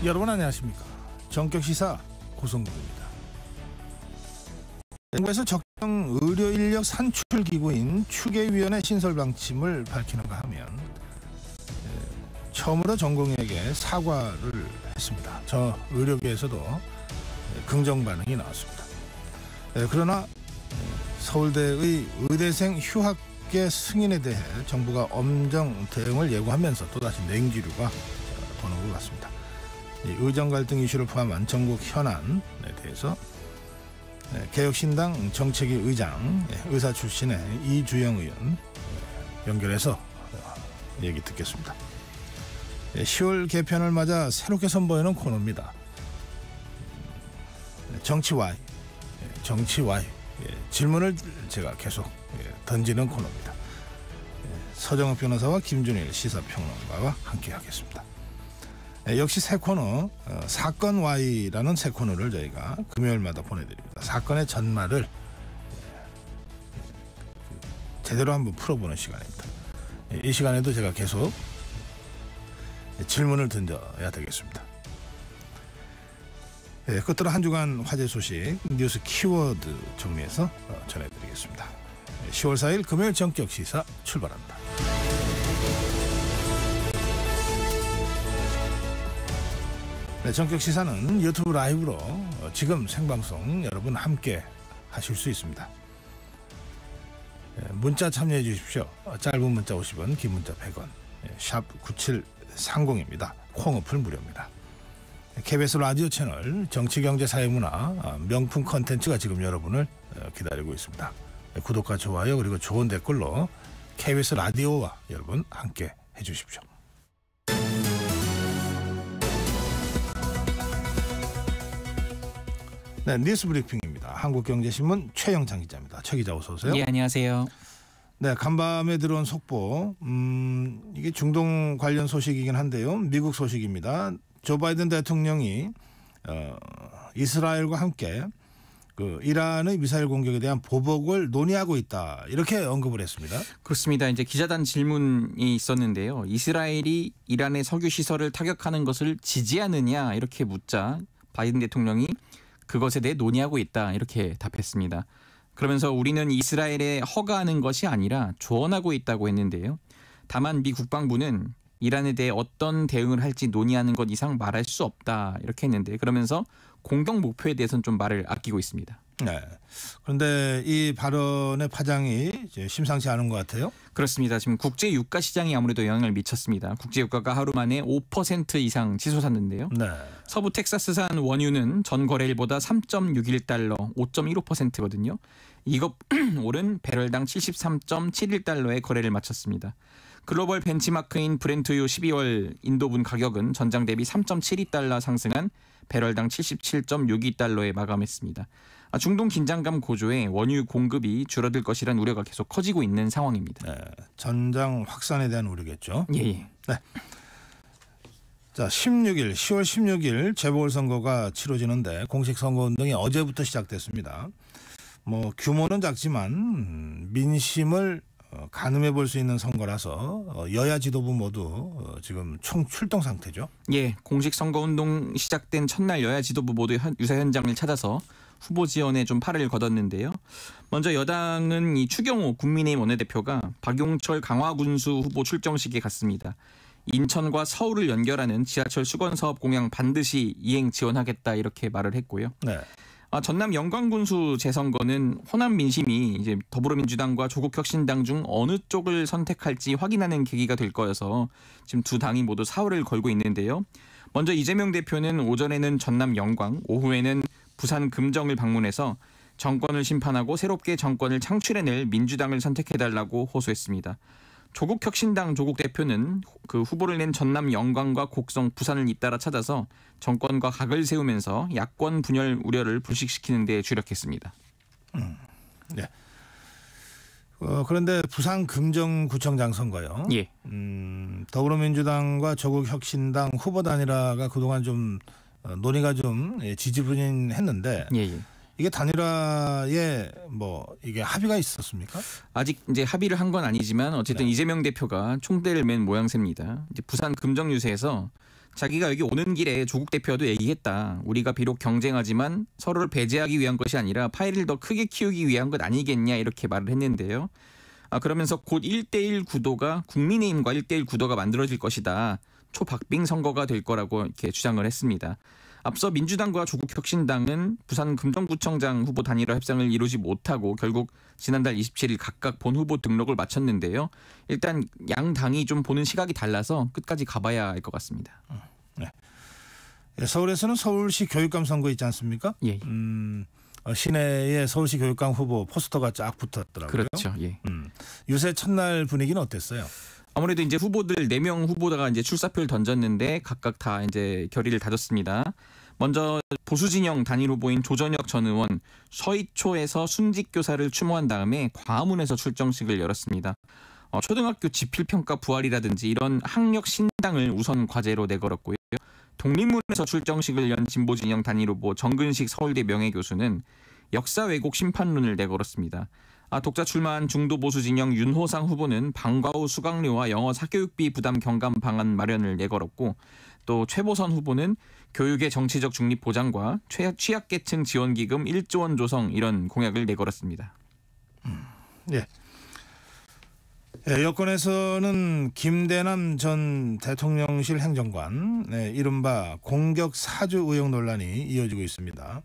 여러분 안녕하십니까? 전격시사 고성국입니다. 정부에서 적정 의료인력 산출기구인 추계위원회 신설 방침을 밝히는가 하면 처음으로 전공의에게 사과를 했습니다. 저 의료계에서도 긍정 반응이 나왔습니다. 그러나 서울대의 의대생 휴학계 승인에 대해 정부가 엄정 대응을 예고하면서 또다시 냉기류가 도는 것 같습니다. 의정 갈등 이슈를 포함한 전국 현안에 대해서 개혁신당 정책위 의장, 의사 출신의 이주영 의원 연결해서 얘기 듣겠습니다. 10월 개편을 맞아 새롭게 선보이는 코너입니다. 정치 Y 질문을 제가 계속 던지는 코너입니다. 서정욱 변호사와 김준일 시사평론가와 함께하겠습니다. 역시 새 코너 사건 Y라는 새 코너를 저희가 금요일마다 보내드립니다. 사건의 전말을 제대로 한번 풀어보는 시간입니다. 이 시간에도 제가 계속 질문을 던져야 되겠습니다. 끝으로 한 주간 화제 소식 뉴스 키워드 정리해서 전해드리겠습니다. 10월 4일 금요일 전격 시사 출발합니다. 전격 시사는 유튜브 라이브로 지금 생방송 여러분 함께 하실 수 있습니다. 문자 참여해 주십시오. 짧은 문자 50원, 긴 문자 100원, 샵 9730입니다. 콩어플 무료입니다. KBS 라디오 채널 정치경제사회문화 명품 컨텐츠가 지금 여러분을 기다리고 있습니다. 구독과 좋아요 그리고 좋은 댓글로 KBS 라디오와 여러분 함께 해주십시오. 네, 뉴스 브리핑입니다. 한국경제신문 최영창 기자입니다. 최 기자 어서 오세요. 예, 안녕하세요. 네, 간밤에 들어온 속보. 이게 중동 관련 소식이긴 한데요. 미국 소식입니다. 조 바이든 대통령이 이스라엘과 함께 그 이란의 미사일 공격에 대한 보복을 논의하고 있다. 이렇게 언급을 했습니다. 그렇습니다. 이제 기자단 질문이 있었는데요. 이스라엘이 이란의 석유 시설을 타격하는 것을 지지하느냐 이렇게 묻자 바이든 대통령이 그것에 대해 논의하고 있다 이렇게 답했습니다. 그러면서 우리는 이스라엘에 허가하는 것이 아니라 조언하고 있다고 했는데요. 다만 미 국방부는 이란에 대해 어떤 대응을 할지 논의하는 것 이상 말할 수 없다 이렇게 했는데 그러면서 공격 목표에 대해서는 좀 말을 아끼고 있습니다. 네. 그런데 이 발언의 파장이 심상치 않은 것 같아요. 그렇습니다. 지금 국제 유가 시장이 아무래도 영향을 미쳤습니다. 국제 유가가 하루 만에 5% 이상 치솟았는데요. 네. 서부 텍사스산 원유는 전 거래일보다 3.61달러, 5.15%거든요. 이것 오른 배럴당 73.71달러에 거래를 마쳤습니다. 글로벌 벤치마크인 브렌트유 12월 인도분 가격은 전장 대비 3.72달러 상승한 배럴당 77.62달러에 마감했습니다. 중동 긴장감 고조에 원유 공급이 줄어들 것이란 우려가 계속 커지고 있는 상황입니다. 네, 전장 확산에 대한 우려겠죠. 예. 네. 자, 10월 16일 재보궐선거가 치러지는데 공식 선거운동이 어제부터 시작됐습니다. 뭐 규모는 작지만 민심을 가늠해 볼 수 있는 선거라서 여야 지도부 모두 지금 총출동 상태죠. 예, 공식 선거운동 시작된 첫날 여야 지도부 모두 유세 현장을 찾아서 후보 지원에 좀 팔을 걷었는데요. 먼저 여당은 이 추경호 국민의힘 원내대표가 박용철 강화군수 후보 출정식에 갔습니다. 인천과 서울을 연결하는 지하철 수건사업 공약 반드시 이행 지원하겠다 이렇게 말을 했고요. 네. 전남 영광군수 재선거는 호남 민심이 이제 더불어민주당과 조국혁신당 중 어느 쪽을 선택할지 확인하는 계기가 될 거여서 지금 두 당이 모두 사활을 걸고 있는데요. 먼저 이재명 대표는 오전에는 전남 영광, 오후에는 부산 금정을 방문해서 정권을 심판하고 새롭게 정권을 창출해낼 민주당을 선택해달라고 호소했습니다. 조국혁신당 조국 대표는 그 후보를 낸 전남 영광과 곡성, 부산을 잇따라 찾아서 정권과 각을 세우면서 야권 분열 우려를 불식시키는 데 주력했습니다. 네. 그런데 부산 금정구청장 선거요. 예. 더불어민주당과 조국혁신당 후보 단일화가 그동안 좀 논의가 좀 지지분인했는데 예. 이게 단일화에 뭐 이게 합의가 있었습니까? 아직 이제 합의를 한 건 아니지만 어쨌든 네. 이재명 대표가 총대를 맨 모양새입니다. 이제 부산 금정 유세에서 자기가 여기 오는 길에 조국 대표도 얘기했다. 우리가 비록 경쟁하지만 서로를 배제하기 위한 것이 아니라 파이를 더 크게 키우기 위한 것 아니겠냐 이렇게 말을 했는데요. 그러면서 곧 1대1 구도가 국민의힘과 1대1 구도가 만들어질 것이다. 초박빙 선거가 될 거라고 이렇게 주장을 했습니다. 앞서 민주당과 조국혁신당은 부산 금정구청장 후보 단일화 협상을 이루지 못하고 결국 지난달 27일 각각 본 후보 등록을 마쳤는데요. 일단 양 당이 좀 보는 시각이 달라서 끝까지 가봐야 할 것 같습니다. 네. 서울에서는 서울시 교육감 선거 있지 않습니까? 예. 시내에 서울시 교육감 후보 포스터가 쫙 붙었더라고요. 그렇죠. 예. 유세 첫날 분위기는 어땠어요? 아무래도 이제 후보들 4명 후보자가 이제 출사표를 던졌는데 각각 다 이제 결의를 다졌습니다. 먼저 보수 진영 단일 후보인 조전혁 전 의원 서희초에서 순직 교사를 추모한 다음에 광화문에서 출정식을 열었습니다. 초등학교 지필평가 부활이라든지 이런 학력 신당을 우선 과제로 내걸었고요. 독립문에서 출정식을 연 진보 진영 단일 후보 정근식 서울대 명예교수는 역사 왜곡 심판론을 내걸었습니다. 독자 출마한 중도 보수 진영 윤호상 후보는 방과 후 수강료와 영어 사교육비 부담 경감 방안 마련을 내걸었고 또 최보선 후보는 교육의 정치적 중립 보장과 취약계층 지원기금 1조 원 조성 이런 공약을 내걸었습니다. 예. 여권에서는 김대남 전 대통령실 행정관 이른바 공격 사주 의혹 논란이 이어지고 있습니다.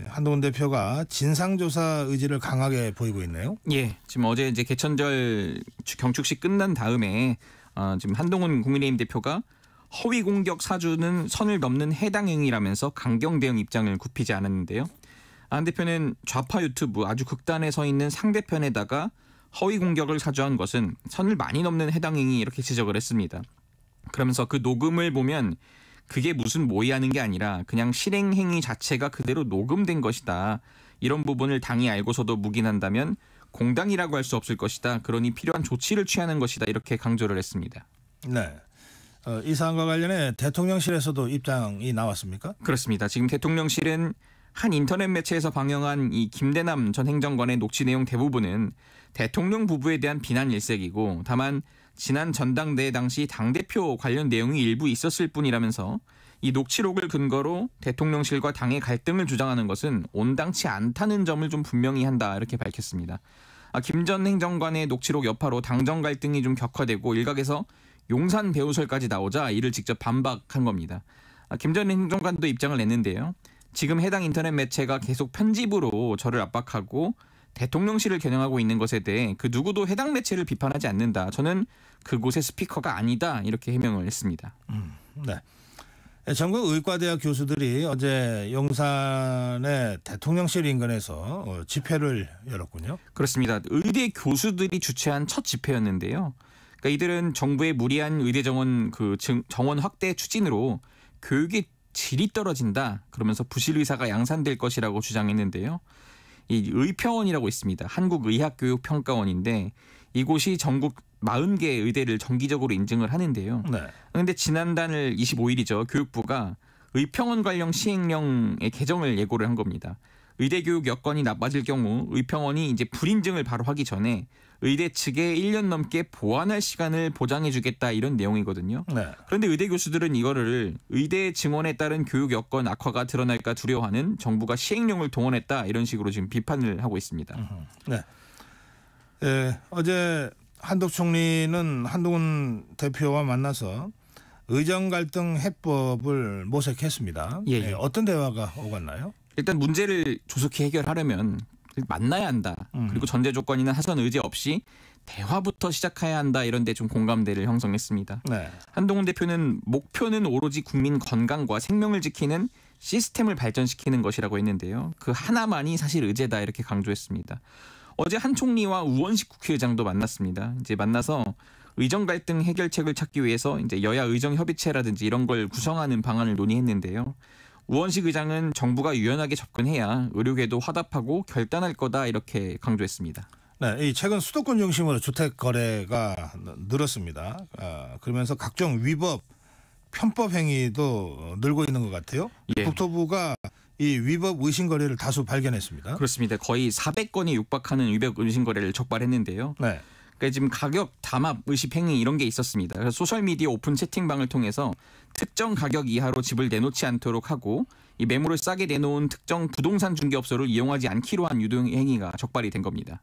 한동훈 대표가 진상조사 의지를 강하게 보이고 있네요. 예, 지금 어제 이제 개천절 경축식 끝난 다음에 지금 한동훈 국민의힘 대표가 허위 공격 사주는 선을 넘는 해당 행위라면서 강경 대응 입장을 굽히지 않았는데요. 안 대표는 좌파 유튜브 아주 극단에 서 있는 상대편에다가 허위 공격을 사주한 것은 선을 많이 넘는 해당 행위 이렇게 지적을 했습니다. 그러면서 그 녹음을 보면 그게 무슨 모의하는 게 아니라 그냥 실행 행위 자체가 그대로 녹음된 것이다. 이런 부분을 당이 알고서도 묵인한다면 공당이라고 할 수 없을 것이다. 그러니 필요한 조치를 취하는 것이다. 이렇게 강조를 했습니다. 네. 이 사안과 관련해 대통령실에서도 입장이 나왔습니까? 그렇습니다. 지금 대통령실은 한 인터넷 매체에서 방영한 이 김대남 전 행정관의 녹취 내용 대부분은 대통령 부부에 대한 비난 일색이고 다만 지난 전당대회 당시 당대표 관련 내용이 일부 있었을 뿐이라면서 이 녹취록을 근거로 대통령실과 당의 갈등을 주장하는 것은 온당치 않다는 점을 좀 분명히 한다 이렇게 밝혔습니다. 김 전 행정관의 녹취록 여파로 당정 갈등이 좀 격화되고 일각에서 용산 배우설까지 나오자 이를 직접 반박한 겁니다. 김 전 행정관도 입장을 냈는데요. 지금 해당 인터넷 매체가 계속 편집으로 저를 압박하고 대통령실을 겨냥하고 있는 것에 대해 그 누구도 해당 매체를 비판하지 않는다. 저는 그곳의 스피커가 아니다. 이렇게 해명을 했습니다. 네. 전국 의과대학 교수들이 어제 용산의 대통령실 인근에서 집회를 열었군요. 그렇습니다. 의대 교수들이 주최한 첫 집회였는데요. 그러니까 이들은 정부의 무리한 의대 정원 정원 확대 추진으로 교육의 질이 떨어진다. 그러면서 부실 의사가 양산될 것이라고 주장했는데요. 이 의평원이라고 있습니다. 한국의학교육평가원인데 이곳이 전국 40개 의대를 정기적으로 인증을 하는데요. 그런데 네. 지난달 25일이죠. 교육부가 의평원 관련 시행령의 개정을 예고를 한 겁니다. 의대 교육 여건이 나빠질 경우 의평원이 이제 불인증을 바로 하기 전에 의대 측에 1년 넘게 보완할 시간을 보장해 주겠다 이런 내용이거든요. 네. 그런데 의대 교수들은 이거를 의대 증원에 따른 교육 여건 악화가 드러날까 두려워하는 정부가 시행령을 동원했다 이런 식으로 지금 비판을 하고 있습니다. 네. 어제 한덕 총리는 한동훈 대표와 만나서 의정 갈등 해법을 모색했습니다. 예. 어떤 대화가 오갔나요? 일단 문제를 조속히 해결하려면 만나야 한다. 그리고 전제 조건이나 하선 의제 없이 대화부터 시작해야 한다. 이런 데 좀 공감대를 형성했습니다. 네. 한동훈 대표는 목표는 오로지 국민 건강과 생명을 지키는 시스템을 발전시키는 것이라고 했는데요. 그 하나만이 사실 의제다 이렇게 강조했습니다. 어제 한 총리와 우원식 국회의장도 만났습니다. 이제 만나서 의정 갈등 해결책을 찾기 위해서 이제 여야 의정 협의체라든지 이런 걸 구성하는 방안을 논의했는데요. 우원식 의장은 정부가 유연하게 접근해야 의료계도 화답하고 결단할 거다 이렇게 강조했습니다. 네, 최근 수도권 중심으로 주택 거래가 늘었습니다. 그러면서 각종 위법, 편법 행위도 늘고 있는 것 같아요. 예. 국토부가 이 위법 의심 거래를 다수 발견했습니다. 그렇습니다. 거의 400건이 육박하는 위법 의심 거래를 적발했는데요. 네. 그러니까 지금 가격 담합 의식 행위 이런 게 있었습니다. 그래서 소셜 미디어 오픈 채팅방을 통해서 특정 가격 이하로 집을 내놓지 않도록 하고 이 매물을 싸게 내놓은 특정 부동산 중개업소를 이용하지 않기로 한 유동 행위가 적발이 된 겁니다.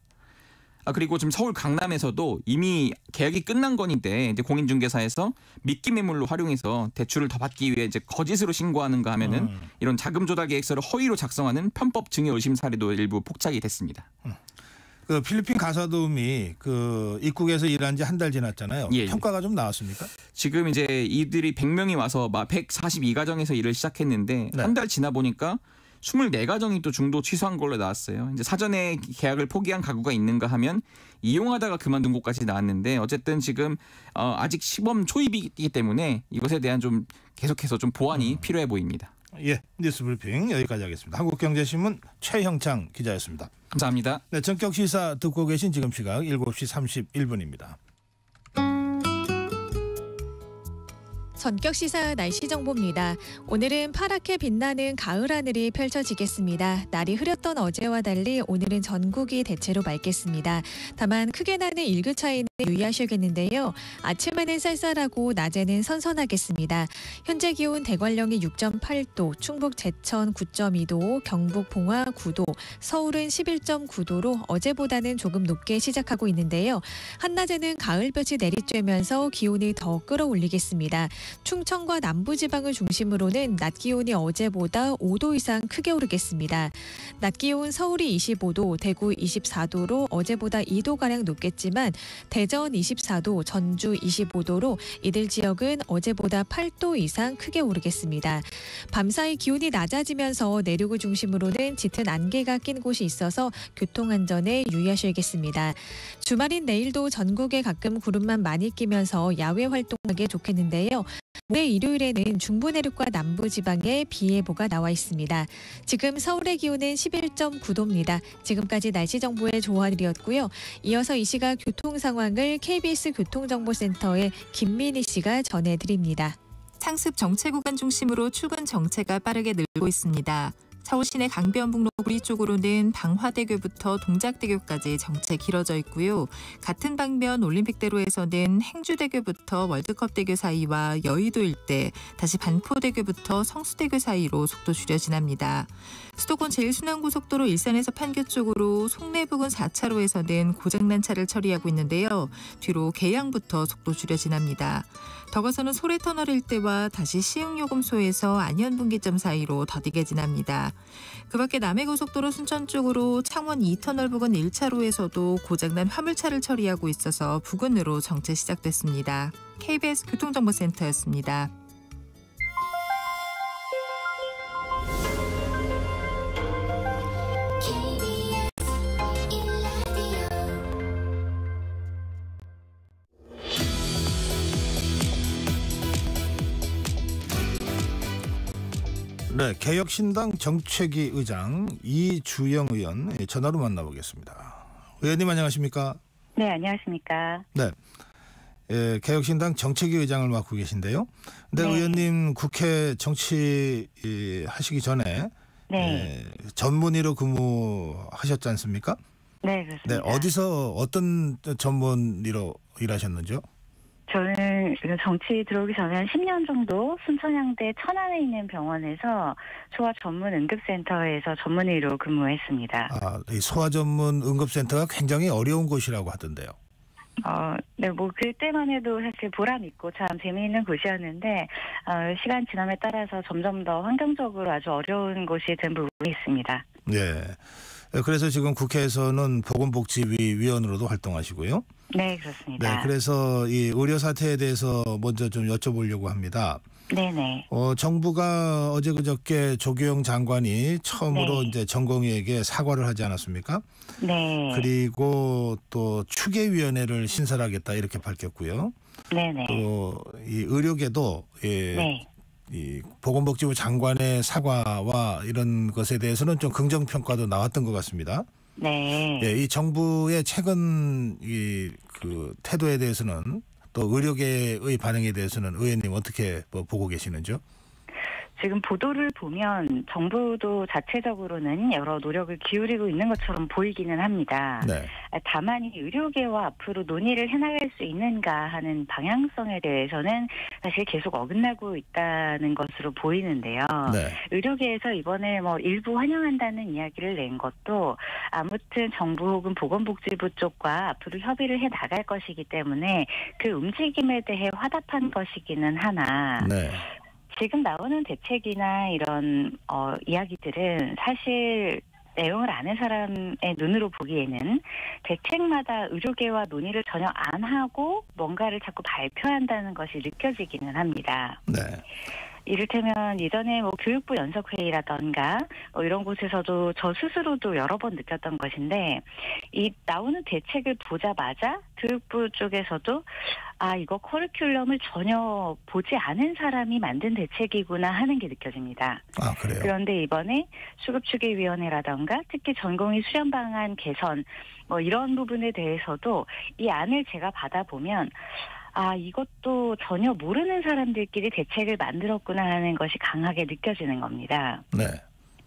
그리고 지금 서울 강남에서도 이미 계약이 끝난 건인데 이제 공인중개사에서 미끼 매물로 활용해서 대출을 더 받기 위해 이제 거짓으로 신고하는가 하면은 이런 자금 조달 계획서를 허위로 작성하는 편법 증여 의심 사례도 일부 포착이 됐습니다. 그 필리핀 가사도우미 그 입국에서 일한 지 한 달 지났잖아요. 예. 평가가 좀 나왔습니까? 지금 이제 이들이 100명이 와서 142가정에서 일을 시작했는데 네. 한 달 지나 보니까 24가정이 또 중도 취소한 걸로 나왔어요. 이제 사전에 계약을 포기한 가구가 있는가 하면 이용하다가 그만둔 곳까지 나왔는데 어쨌든 지금 아직 시범 초입이기 때문에 이것에 대한 좀 계속해서 좀 보완이 필요해 보입니다. 예, 뉴스 브리핑 여기까지 하겠습니다. 한국경제신문 최형창 기자였습니다. 감사합니다. 네, 전격 시사 듣고 계신 지금 시각 7시 31분입니다. 전격 시사 날씨 정보입니다. 오늘은 파랗게 빛나는 가을 하늘이 펼쳐지겠습니다. 날이 흐렸던 어제와 달리 오늘은 전국이 대체로 맑겠습니다. 다만 크게 나는 일교 차이는 유의하셔야겠는데요. 아침에는 쌀쌀하고 낮에는 선선하겠습니다. 현재 기온 대관령이 6.8도, 충북 제천 9.2도, 경북 봉화 9도, 서울은 11.9도로 어제보다는 조금 높게 시작하고 있는데요. 한낮에는 가을볕이 내리쬐면서 기온을 더 끌어올리겠습니다. 충청과 남부지방을 중심으로는 낮 기온이 어제보다 5도 이상 크게 오르겠습니다. 낮 기온 서울이 25도, 대구 24도로 어제보다 2도가량 높겠지만 대전 24도, 전주 25도로 이들 지역은 어제보다 8도 이상 크게 오르겠습니다. 밤사이 기온이 낮아지면서 내륙을 중심으로는 짙은 안개가 낀 곳이 있어서 교통안전에 유의하셔야겠습니다. 주말인 내일도 전국에 가끔 구름만 많이 끼면서 야외 활동하기 좋겠는데요. 올해 일요일에는 중부 내륙과 남부 지방에 비 예보가 나와 있습니다. 지금 서울의 기온은 11.9도입니다. 지금까지 날씨 정보의 조한일이었고요. 이어서 이 시각 교통 상황을 KBS 교통정보센터의 김민희 씨가 전해드립니다. 상습 정체 구간 중심으로 출근 정체가 빠르게 늘고 있습니다. 서울 시내 강변북로 구리 쪽으로는 방화대교부터 동작대교까지 정체 길어져 있고요. 같은 방면 올림픽대로에서는 행주대교부터 월드컵대교 사이와 여의도 일대, 다시 반포대교부터 성수대교 사이로 속도 줄여 지납니다. 수도권 제1순환고속도로 일산에서 판교 쪽으로 송내 부근 4차로에서는 고장난 차를 처리하고 있는데요. 뒤로 계양부터 속도 줄여 지납니다. 더 가서는 소래터널 일대와 다시 시흥요금소에서 안현분기점 사이로 더디게 지납니다. 그 밖에 남해고속도로 순천 쪽으로 창원 2터널 부근 1차로에서도 고장난 화물차를 처리하고 있어서 부근으로 정체 시작됐습니다. KBS 교통정보센터였습니다. 네, 개혁신당 정책위 의장 이주영 의원 전화로 만나보겠습니다. 의원님 안녕하십니까? 네, 안녕하십니까? 네, 개혁신당 정책위 의장을 맡고 계신데요. 근데 네. 의원님 국회 정치 하시기 전에 네. 전문의로 근무하셨지 않습니까? 네, 그렇습니다. 네, 어디서 어떤 전문의로 일하셨는지요? 저는 정치 들어오기 전에 한 10년 정도 순천향대 천안에 있는 병원에서 소아 전문 응급센터에서 전문의로 근무했습니다. 이 소아 전문 응급센터가 굉장히 어려운 곳이라고 하던데요. 네, 뭐 그때만 해도 사실 보람 있고 참 재미있는 곳이었는데 시간 지남에 따라서 점점 더 환경적으로 아주 어려운 곳이 된 부분이 있습니다. 네. 그래서 지금 국회에서는 보건복지위 위원으로도 활동하시고요. 네, 그렇습니다. 네, 그래서 이 의료 사태에 대해서 먼저 좀 여쭤보려고 합니다. 네네. 정부가 어제 그저께 조규영 장관이 처음으로 네. 이제 전공의에게 사과를 하지 않았습니까? 네. 그리고 또 추계위원회를 신설하겠다 이렇게 밝혔고요. 네네. 또 이 의료계도 네. 이 보건복지부 장관의 사과와 이런 것에 대해서는 좀 긍정 평가도 나왔던 것 같습니다. 네. 예, 이 정부의 최근 그 태도에 대해서는 또 의료계의 반응에 대해서는 의원님 어떻게 보고 계시는지요? 지금 보도를 보면 정부도 자체적으로는 여러 노력을 기울이고 있는 것처럼 보이기는 합니다. 네. 다만 이 의료계와 앞으로 논의를 해나갈 수 있는가 하는 방향성에 대해서는 사실 계속 어긋나고 있다는 것으로 보이는데요. 네. 의료계에서 이번에 뭐 일부 환영한다는 이야기를 낸 것도 아무튼 정부 혹은 보건복지부 쪽과 앞으로 협의를 해 나갈 것이기 때문에 그 움직임에 대해 화답한 것이기는 하나 네. 지금 나오는 대책이나 이런 이야기들은 사실 내용을 아는 사람의 눈으로 보기에는 대책마다 의료계와 논의를 전혀 안 하고 뭔가를 자꾸 발표한다는 것이 느껴지기는 합니다. 네. 이를테면 예전에 뭐 교육부 연석회의라던가 이런 곳에서도 저 스스로도 여러 번 느꼈던 것인데 이 나오는 대책을 보자마자 교육부 쪽에서도 이거 커리큘럼을 전혀 보지 않은 사람이 만든 대책이구나 하는 게 느껴집니다. 아, 그래요? 그런데 이번에 수급추계위원회라던가 특히 전공의 수련 방안 개선 이런 부분에 대해서도 이 안을 제가 받아보면 이것도 전혀 모르는 사람들끼리 대책을 만들었구나 하는 것이 강하게 느껴지는 겁니다. 네.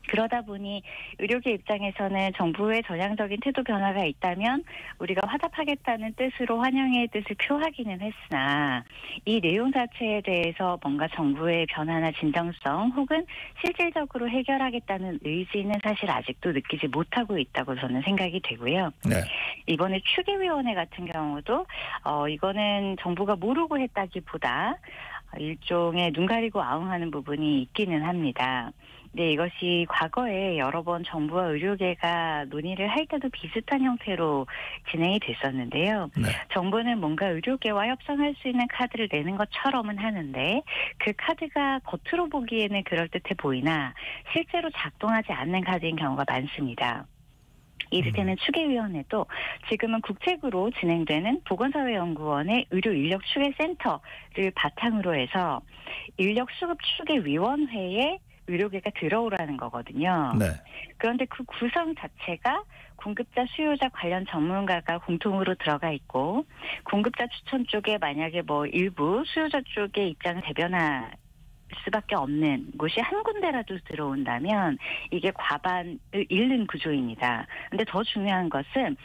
그러다 보니 의료계 입장에서는 정부의 전향적인 태도 변화가 있다면 우리가 화답하겠다는 뜻으로 환영의 뜻을 표하기는 했으나 이 내용 자체에 대해서 뭔가 정부의 변화나 진정성 혹은 실질적으로 해결하겠다는 의지는 사실 아직도 느끼지 못하고 있다고 저는 생각이 되고요. 네. 이번에 추계위원회 같은 경우도 이거는 정부가 모르고 했다기보다 일종의 눈 가리고 아웅하는 부분이 있기는 합니다. 네, 이것이 과거에 여러 번 정부와 의료계가 논의를 할 때도 비슷한 형태로 진행이 됐었는데요. 네. 정부는 뭔가 의료계와 협상할 수 있는 카드를 내는 것처럼은 하는데 그 카드가 겉으로 보기에는 그럴듯해 보이나 실제로 작동하지 않는 카드인 경우가 많습니다. 이를테면 추계위원회도 지금은 국책으로 진행되는 보건사회연구원의 의료인력추계센터를 바탕으로 해서 인력수급추계위원회에 의료계가 들어오라는 거거든요. 네. 그런데 그 구성 자체가 공급자, 수요자 관련 전문가가 공통으로 들어가 있고 공급자 추천 쪽에 만약에 일부 수요자 쪽의 입장을 대변할 수밖에 없는 곳이 한 군데라도 들어온다면 이게 과반을 잃는 구조입니다. 그런데 더 중요한 것은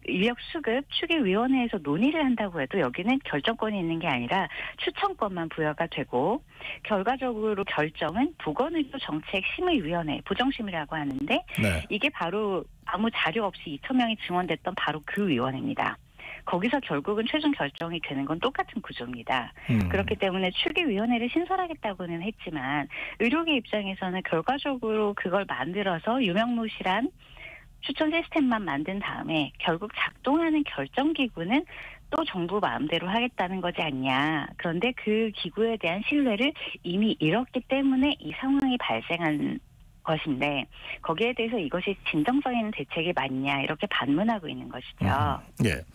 인력수급 추계위원회에서 논의를 한다고 해도 여기는 결정권이 있는 게 아니라 추천권만 부여가 되고 결과적으로 결정은 보건의료정책심의위원회, 보정심이라고 하는데 네. 이게 바로 아무 자료 없이 2,000명이 증언됐던 바로 그 위원회입니다. 거기서 결국은 최종 결정이 되는 건 똑같은 구조입니다. 그렇기 때문에 추계위원회를 신설하겠다고는 했지만 의료계 입장에서는 결과적으로 그걸 만들어서 유명무실한 추천 시스템만 만든 다음에 결국 작동하는 결정기구는 또 정부 마음대로 하겠다는 거지 않냐. 그런데 그 기구에 대한 신뢰를 이미 잃었기 때문에 이 상황이 발생한 것인데 거기에 대해서 이것이 진정성 있는 대책이 맞냐 이렇게 반문하고 있는 것이죠. 예.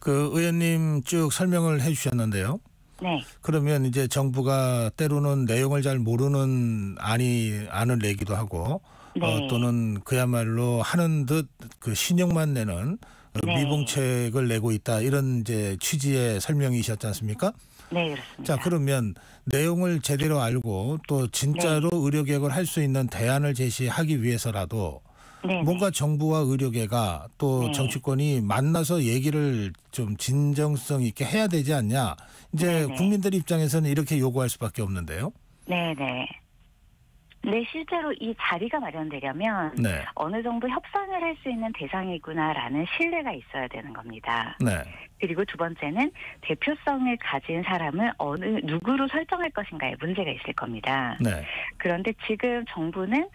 그 의원님 쭉 설명을 해 주셨는데요. 네. 그러면 이제 정부가 때로는 내용을 잘 모르는 안을 내기도 하고 네. 또는 그야말로 하는 듯 그 신용만 내는 네. 미봉책을 내고 있다 이런 이제 취지의 설명이셨지 않습니까? 네, 그렇습니다. 자, 그러면 내용을 제대로 알고 또 진짜로 의료개혁을 할 수 있는 대안을 제시하기 위해서라도 네, 뭔가 정부와 의료계가 또 네. 정치권이 만나서 얘기를 좀 진정성 있게 해야 되지 않냐. 이제 네. 국민들 입장에서는 이렇게 요구할 수밖에 없는데요. 네네. 네, 실제로 이 자리가 마련되려면 네. 어느 정도 협상을 할 수 있는 대상이구나라는 신뢰가 있어야 되는 겁니다. 네. 그리고 두 번째는 대표성을 가진 사람을 누구로 설정할 것인가에 문제가 있을 겁니다. 네. 그런데 지금 정부는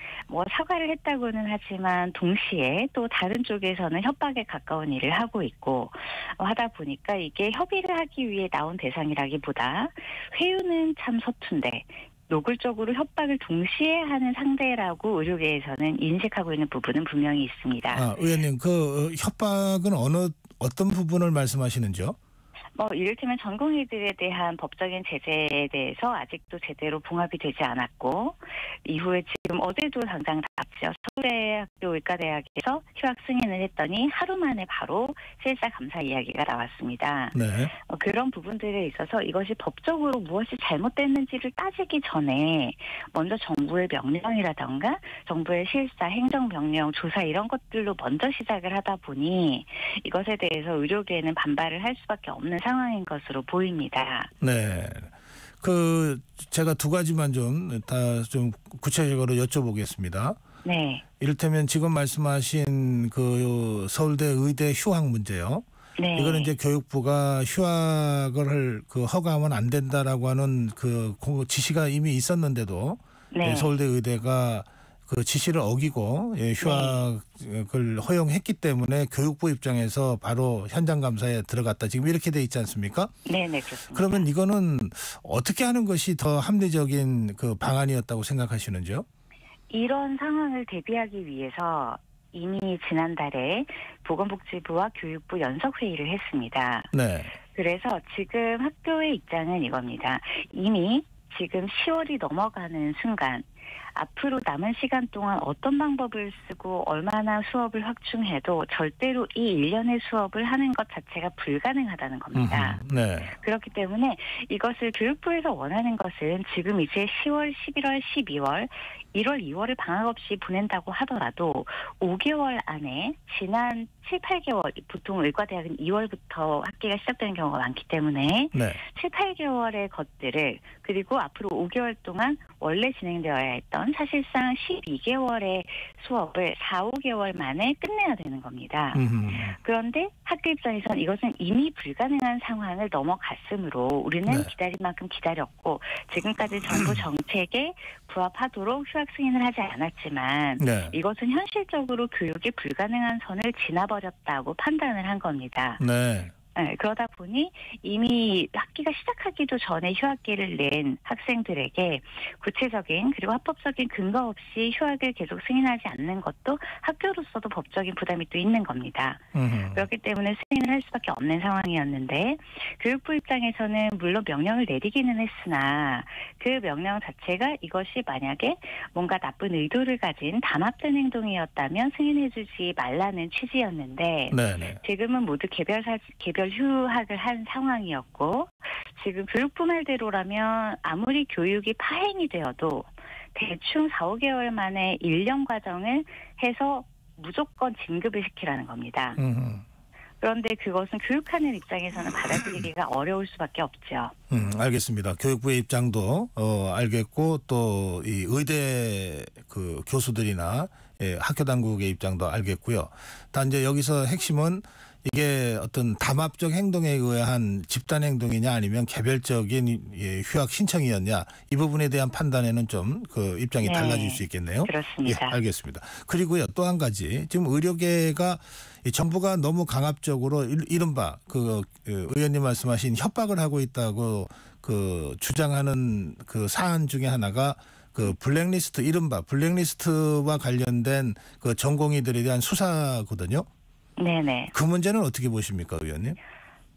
사과를 했다고는 하지만 동시에 또 다른 쪽에서는 협박에 가까운 일을 하고 있고 하다 보니까 이게 협의를 하기 위해 나온 대상이라기보다 회유는 참 서툰데 노골적으로 협박을 동시에 하는 상대라고 의료계에서는 인식하고 있는 부분은 분명히 있습니다. 의원님 그 협박은 어떤 부분을 말씀하시는지요? 이를테면 전공의들에 대한 법적인 제재에 대해서 아직도 제대로 봉합이 되지 않았고, 이후에 지금 어제도 당장 나왔죠. 서울대학교 의과대학에서 휴학 승인을 했더니 하루 만에 바로 실사 감사 이야기가 나왔습니다. 네. 그런 부분들에 있어서 이것이 법적으로 무엇이 잘못됐는지를 따지기 전에 먼저 정부의 명령이라던가 정부의 실사, 행정명령, 조사 이런 것들로 먼저 시작을 하다 보니 이것에 대해서 의료계는 반발을 할 수밖에 없는 상황인 것으로 보입니다. 네. 제가 두 가지만 좀 구체적으로 여쭤보겠습니다. 네. 이를테면 지금 말씀하신 그 서울대 의대 휴학 문제요. 네. 이거는 이제 교육부가 휴학을 허가하면 안 된다라고 하는 그 지시가 이미 있었는데도 네. 서울대 의대가 그 지시를 어기고 휴학을 허용했기 때문에 교육부 입장에서 바로 현장 감사에 들어갔다. 지금 이렇게 돼 있지 않습니까? 네, 그렇습니다. 그러면 이거는 어떻게 하는 것이 더 합리적인 그 방안이었다고 생각하시는지요? 이런 상황을 대비하기 위해서 이미 지난달에 보건복지부와 교육부 연석회의를 했습니다. 네. 그래서 지금 학교의 입장은 이겁니다. 이미 지금 10월이 넘어가는 순간 앞으로 남은 시간 동안 어떤 방법을 쓰고 얼마나 수업을 확충해도 절대로 이 1년의 수업을 하는 것 자체가 불가능하다는 겁니다. 네. 그렇기 때문에 이것을 교육부에서 원하는 것은 지금 이제 10월, 11월, 12월, 1월, 2월을 방학 없이 보낸다고 하더라도 5개월 안에 지난 7, 8개월, 보통 의과대학은 2월부터 학기가 시작되는 경우가 많기 때문에 네. 7, 8개월의 것들을 그리고 앞으로 5개월 동안 원래 진행되어야 했던 사실상 12개월의 수업을 4, 5개월 만에 끝내야 되는 겁니다. 그런데 학교 입장에서는 이것은 이미 불가능한 상황을 넘어갔으므로 우리는 네. 기다릴 만큼 기다렸고 지금까지 정부 정책에 부합하도록 휴학 승인을 하지 않았지만 네. 이것은 현실적으로 교육이 불가능한 선을 지나버렸다고 판단을 한 겁니다. 네. 네, 그러다 보니 이미 학기가 시작하기도 전에 휴학기를 낸 학생들에게 구체적인 그리고 합법적인 근거 없이 휴학을 계속 승인하지 않는 것도 학교로서도 법적인 부담이 또 있는 겁니다. 그렇기 때문에 승인을 할 수밖에 없는 상황이었는데 교육부 입장에서는 물론 명령을 내리기는 했으나 그 명령 자체가 이것이 만약에 뭔가 나쁜 의도를 가진 담합된 행동이었다면 승인해주지 말라는 취지였는데 네. 지금은 모두 개별 휴학을 한 상황이었고 지금 교육부 말대로라면 아무리 교육이 파행이 되어도 대충 4, 5개월 만에 1년 과정을 해서 무조건 진급을 시키라는 겁니다. 그런데 그것은 교육하는 입장에서는 받아들이기가 어려울 수밖에 없죠. 알겠습니다. 교육부의 입장도 알겠고 또 이 의대 그 교수들이나 학교 당국의 입장도 알겠고요. 단지 여기서 핵심은 이게 어떤 담합적 행동에 의한 집단 행동이냐 아니면 개별적인 휴학 신청이었냐 이 부분에 대한 판단에는 좀 그 입장이 달라질 수 있겠네요. 그렇습니다. 예, 알겠습니다. 그리고요 또 한 가지 지금 의료계가 정부가 너무 강압적으로 이른바 그 의원님 말씀하신 협박을 하고 있다고 그 주장하는 그 사안 중에 하나가 그 블랙리스트 이른바 블랙리스트와 관련된 그 전공의들에 대한 수사거든요. 네네. 그 문제는 어떻게 보십니까, 의원님?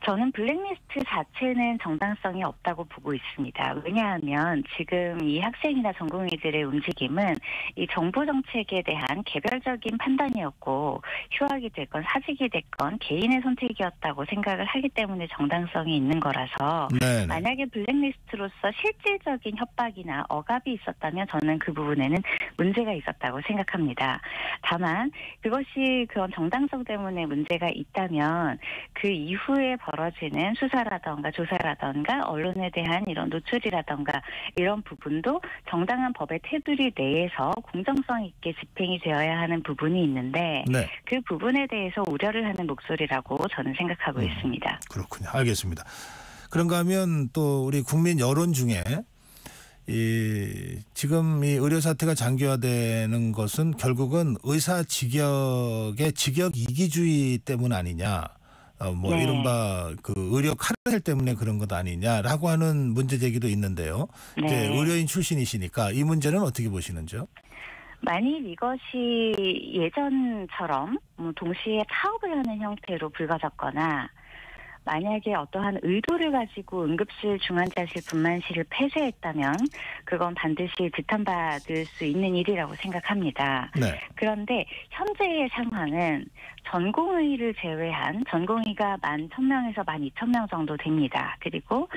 저는 블랙리스트 자체는 정당성이 없다고 보고 있습니다. 왜냐하면 지금 이 학생이나 전공의들의 움직임은 이 정부 정책에 대한 개별적인 판단이었고 휴학이 됐건 사직이 됐건 개인의 선택이었다고 생각을 하기 때문에 정당성이 있는 거라서 네네. 만약에 블랙리스트로서 실질적인 협박이나 억압이 있었다면 저는 그 부분에는 문제가 있었다고 생각합니다. 다만 그것이 그런 정당성 때문에 문제가 있다면 그 이후에 벌어지는 수사라던가 조사라던가 언론에 대한 이런 노출이라던가 이런 부분도 정당한 법의 테두리 내에서 공정성 있게 집행이 되어야 하는 부분이 있는데 네. 그 부분에 대해서 우려를 하는 목소리라고 저는 생각하고 있습니다. 그렇군요. 알겠습니다. 그런가 하면 또 우리 국민 여론 중에 지금 이 의료 사태가 장기화되는 것은 결국은 의사 직역의 직역 이기주의 때문 아니냐. 네. 이른바 그 의료 카르텔 때문에 그런 것 아니냐라고 하는 문제 제기도 있는데요. 네. 이제 의료인 출신이시니까 이 문제는 어떻게 보시는지요? 만일 이것이 예전처럼 동시에 파업을 하는 형태로 불거졌거나 만약에 어떠한 의도를 가지고 응급실, 중환자실, 분만실을 폐쇄했다면 그건 반드시 비판받을 수 있는 일이라고 생각합니다. 네. 그런데 현재의 상황은 전공의를 제외한 전공의가 11,000명에서 12,000명 정도 됩니다. 그리고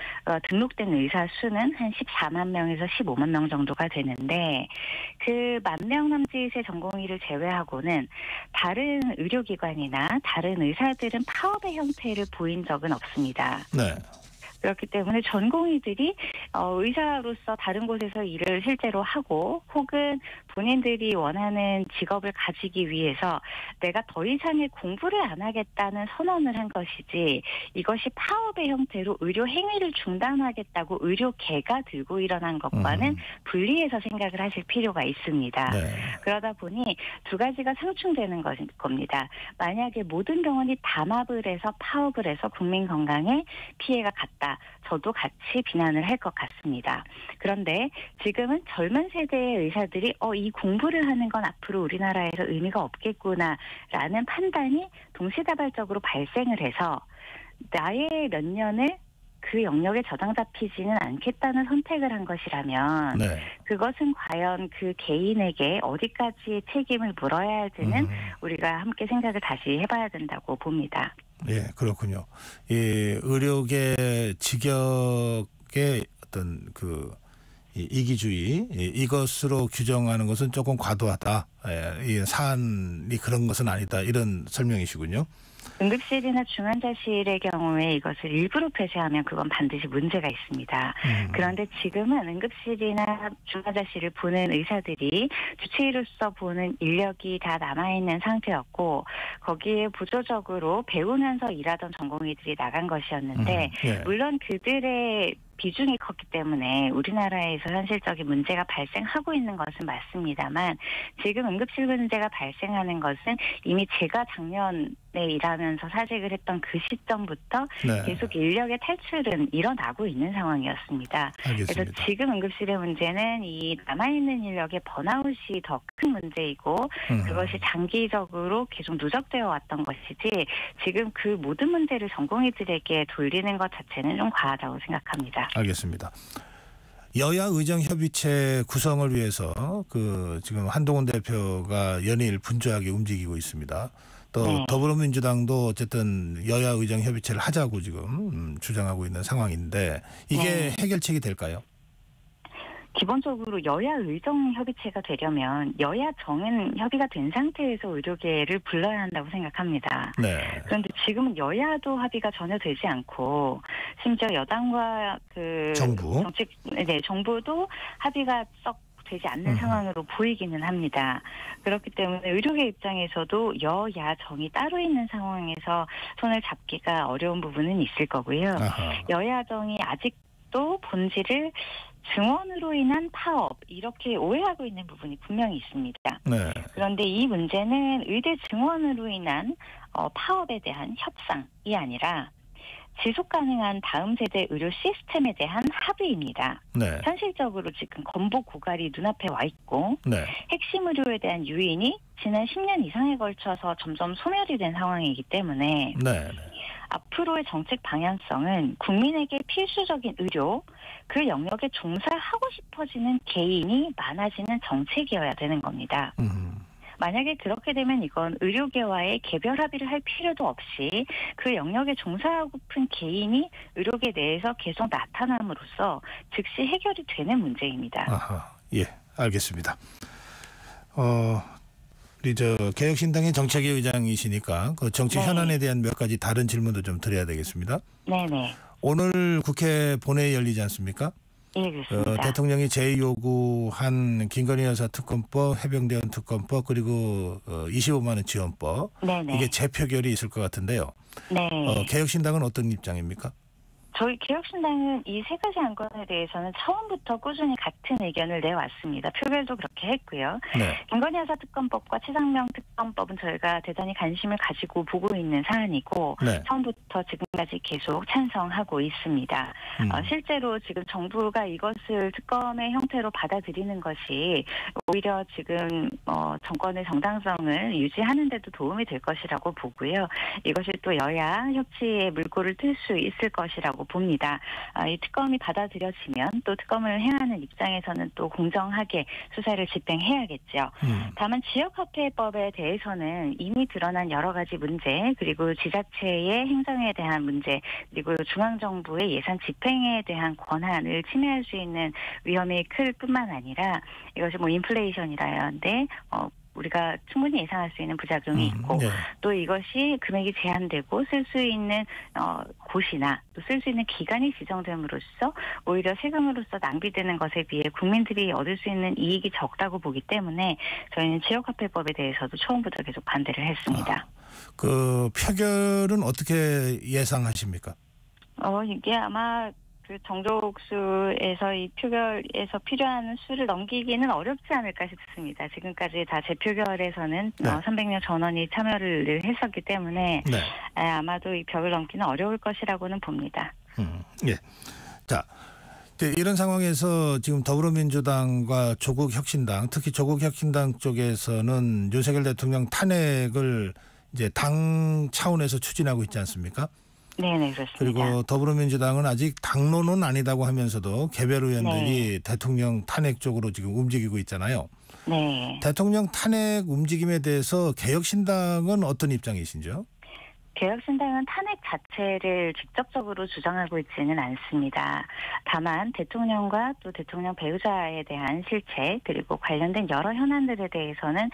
등록된 의사 수는 한 14만 명에서 15만 명 정도가 되는데 그 10,000명 남짓의 전공의를 제외하고는 다른 의료기관이나 다른 의사들은 파업의 형태를 보인 적은 없습니다. 네. 그렇기 때문에 전공의들이 의사로서 다른 곳에서 일을 실제로 하고 혹은 본인들이 원하는 직업을 가지기 위해서 내가 더 이상의 공부를 안 하겠다는 선언을 한 것이지 이것이 파업의 형태로 의료 행위를 중단하겠다고 의료계가 들고 일어난 것과는 분리해서 생각을 하실 필요가 있습니다. 네. 그러다 보니 두 가지가 상충되는 겁니다. 만약에 모든 병원이 담합을 해서 파업을 해서 국민 건강에 피해가 갔다. 저도 같이 비난을 할 것 같습니다. 그런데 지금은 젊은 세대의 의사들이 이 공부를 하는 건 앞으로 우리나라에서 의미가 없겠구나라는 판단이 동시다발적으로 발생을 해서 나의 몇 년을 그 영역에 저당 잡히지는 않겠다는 선택을 한 것이라면 네. 그것은 과연 그 개인에게 어디까지의 책임을 물어야 할지는 우리가 함께 생각을 다시 해봐야 된다고 봅니다. 예, 그렇군요. 이 의료계 직역의 어떤 이기주의 이것으로 규정하는 것은 조금 과도하다. 이 사안이 그런 것은 아니다. 이런 설명이시군요. 응급실이나 중환자실의 경우에 이것을 일부러 폐쇄하면 그건 반드시 문제가 있습니다. 그런데 지금은 응급실이나 중환자실을 보는 의사들이 주치의로서 보는 인력이 다 남아있는 상태였고 거기에 부조적으로 배우면서 일하던 전공의들이 나간 것이었는데 예. 물론 그들의 비중이 컸기 때문에 우리나라에서 현실적인 문제가 발생하고 있는 것은 맞습니다만 지금 응급실 문제가 발생하는 것은 이미 제가 작년에 일하면서 사직을 했던 그 시점부터 네. 계속 인력의 탈출은 일어나고 있는 상황이었습니다. 알겠습니다. 그래서 지금 응급실의 문제는 이 남아있는 인력의 번아웃이 더 큰 문제이고 그것이 장기적으로 계속 누적되어 왔던 것이지 지금 그 모든 문제를 전공의들에게 돌리는 것 자체는 좀 과하다고 생각합니다. 알겠습니다. 여야 의정협의체 구성을 위해서 지금 한동훈 대표가 연일 분주하게 움직이고 있습니다. 또 네. 더불어민주당도 어쨌든 여야 의정협의체를 하자고 지금 주장하고 있는 상황인데 이게 해결책이 될까요? 기본적으로 여야 의정 협의체가 되려면 여야 정은 협의가 된 상태에서 의료계를 불러야 한다고 생각합니다. 네. 그런데 지금은 여야도 합의가 전혀 되지 않고 심지어 여당과 정부도 합의가 썩 되지 않는 상황으로 보이기는 합니다. 그렇기 때문에 의료계 입장에서도 여야 정이 따로 있는 상황에서 손을 잡기가 어려운 부분은 있을 거고요. 아하. 여야 정이 아직도 본질을 증원으로 인한 파업 이렇게 오해하고 있는 부분이 분명히 있습니다. 네. 그런데 이 문제는 의대 증원으로 인한 파업에 대한 협상이 아니라 지속 가능한 다음 세대 의료 시스템에 대한 합의입니다. 네. 현실적으로 지금 건보 고갈이 눈앞에 와 있고 네. 핵심 의료에 대한 유인이 지난 10년 이상에 걸쳐서 점점 소멸이 된 상황이기 때문에 네. 앞으로의 정책 방향성은 국민에게 필수적인 의료, 그 영역에 종사하고 싶어지는 개인이 많아지는 정책이어야 되는 겁니다. 만약에 그렇게 되면 이건 의료계와의 개별 합의를 할 필요도 없이 그 영역에 종사하고픈 개인이 의료계 내에서 계속 나타남으로써 즉시 해결이 되는 문제입니다. 아하, 예, 알겠습니다. 우리 개혁신당의 정책위 의장이시니까 그 정치 네. 현안에 대한 몇 가지 다른 질문도 좀 드려야 되겠습니다. 네네. 오늘 국회 본회의 열리지 않습니까? 예, 그렇습니다. 대통령이 제2요구한 김건희 여사 특검법, 해병대원 특검법 그리고 25만 원 지원법 네네. 이게 재표결이 있을 것 같은데요. 네. 개혁신당은 어떤 입장입니까? 저희 개혁신당은 이 세 가지 안건에 대해서는 처음부터 꾸준히 같은 의견을 내왔습니다. 표결도 그렇게 했고요. 네. 김건희 여사 특검법과 최상명 특검법은 저희가 대단히 관심을 가지고 보고 있는 사안이고 네. 처음부터 지금까지 계속 찬성하고 있습니다. 실제로 지금 정부가 이것을 특검의 형태로 받아들이는 것이 오히려 지금 정권의 정당성을 유지하는 데도 도움이 될 것이라고 보고요. 이것이 또 여야 협치의 물꼬를 틀 수 있을 것이라고 봅니다. 이 특검이 받아들여지면 또 특검을 행하는 입장에서는 또 공정하게 수사를 집행해야겠죠. 다만 지역화폐법에 대해서는 이미 드러난 여러 가지 문제 그리고 지자체의 행정에 대한 문제 그리고 중앙정부의 예산 집행에 대한 권한을 침해할 수 있는 위험이 클 뿐만 아니라 이것이 뭐 인플레이션이라는데 우리가 충분히 예상할 수 있는 부작용이 있고 네. 또 이것이 금액이 제한되고 쓸 수 있는 곳이나 또 쓸 수 있는 기간이 지정됨으로써 오히려 세금으로서 낭비되는 것에 비해 국민들이 얻을 수 있는 이익이 적다고 보기 때문에 저희는 지역화폐법에 대해서도 처음부터 계속 반대를 했습니다. 그 표결은 어떻게 예상하십니까? 이게 아마 그 정족수에서 이 표결에서 필요한 수를 넘기기는 어렵지 않을까 싶습니다. 지금까지 다 재표결에서는 네. 300명 전원이 참여를 늘 했었기 때문에 네. 아마도 이 벽을 넘기는 어려울 것이라고는 봅니다. 예. 자, 이런 상황에서 지금 더불어민주당과 조국혁신당, 특히 조국혁신당 쪽에서는 윤석열 대통령 탄핵을 이제 당 차원에서 추진하고 있지 않습니까? 네네, 그렇습니다. 그리고 더불어민주당은 아직 당론은 아니다고 하면서도 개별 의원들이 대통령 탄핵 쪽으로 지금 움직이고 있잖아요. 네. 대통령 탄핵 움직임에 대해서 개혁신당은 어떤 입장이신지요? 개혁신당은 탄핵 자체를 직접적으로 주장하고 있지는 않습니다. 다만 대통령과 또 대통령 배우자에 대한 실체 그리고 관련된 여러 현안들에 대해서는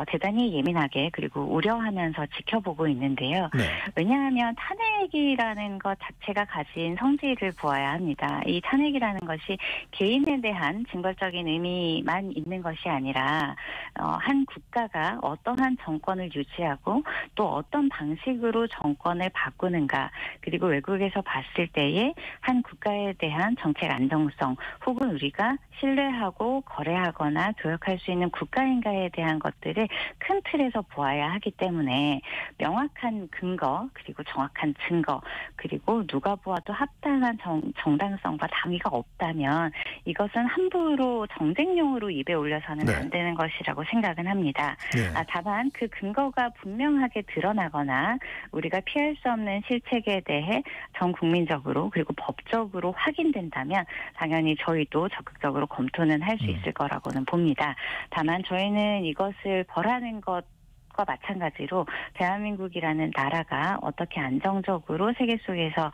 대단히 예민하게 그리고 우려하면서 지켜보고 있는데요. 네. 왜냐하면 탄핵이라는 것 자체가 가진 성질을 보아야 합니다. 이 탄핵이라는 것이 개인에 대한 징벌적인 의미만 있는 것이 아니라 한 국가가 어떠한 정권을 유지하고 또 어떤 방식으로 정권을 바꾸는가 그리고 외국에서 봤을 때의 한 국가에 대한 정책 안정성 혹은 우리가 신뢰하고 거래하거나 교역할 수 있는 국가인가에 대한 것들을 큰 틀에서 보아야 하기 때문에 명확한 근거 그리고 정확한 증거 그리고 누가 보아도 합당한 정당성과 당위가 없다면 이것은 함부로 정쟁용으로 입에 올려서는 네. 안 되는 것이라고 생각은 합니다. 네. 다만 그 근거가 분명하게 드러나거나 우리가 피할 수 없는 실책에 대해 전 국민적으로 그리고 법적으로 확인된다면 당연히 저희도 적극적으로 검토는 할 수 있을 거라고는 봅니다. 다만 저희는 이것을 벌하는 것과 마찬가지로 대한민국이라는 나라가 어떻게 안정적으로 세계 속에서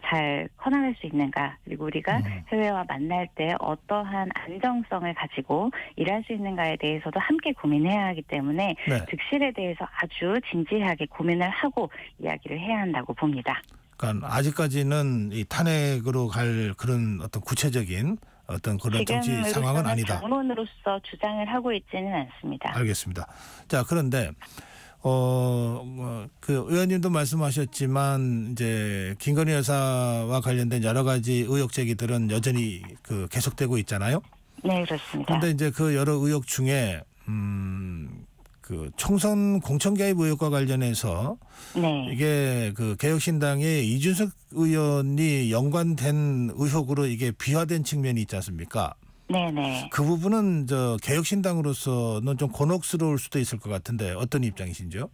잘 커나갈 수 있는가 그리고 우리가 해외와 만날 때 어떠한 안정성을 가지고 일할 수 있는가에 대해서도 함께 고민해야 하기 때문에 네. 득실에 대해서 아주 진지하게 고민을 하고 이야기를 해야 한다고 봅니다. 그러니까 아직까지는 이 탄핵으로 갈 그런 어떤 구체적인 어떤 그런 정치 상황은 아니다. 당론으로서 주장을 하고 있지는 않습니다. 알겠습니다. 자, 그런데 그 의원님도 말씀하셨지만 이제 김건희 여사와 관련된 여러 가지 의혹 제기들은 여전히 그 계속되고 있잖아요. 네, 그렇습니다. 그런데 이제 그 여러 의혹 중에 그 총선 공천 개입 의혹과 관련해서 네. 이게 그 개혁신당의 이준석 의원이 연관된 의혹으로 이게 비화된 측면이 있지 않습니까? 네네. 그 부분은 개혁신당으로서는 좀 곤혹스러울 수도 있을 것 같은데 어떤 입장이신지요?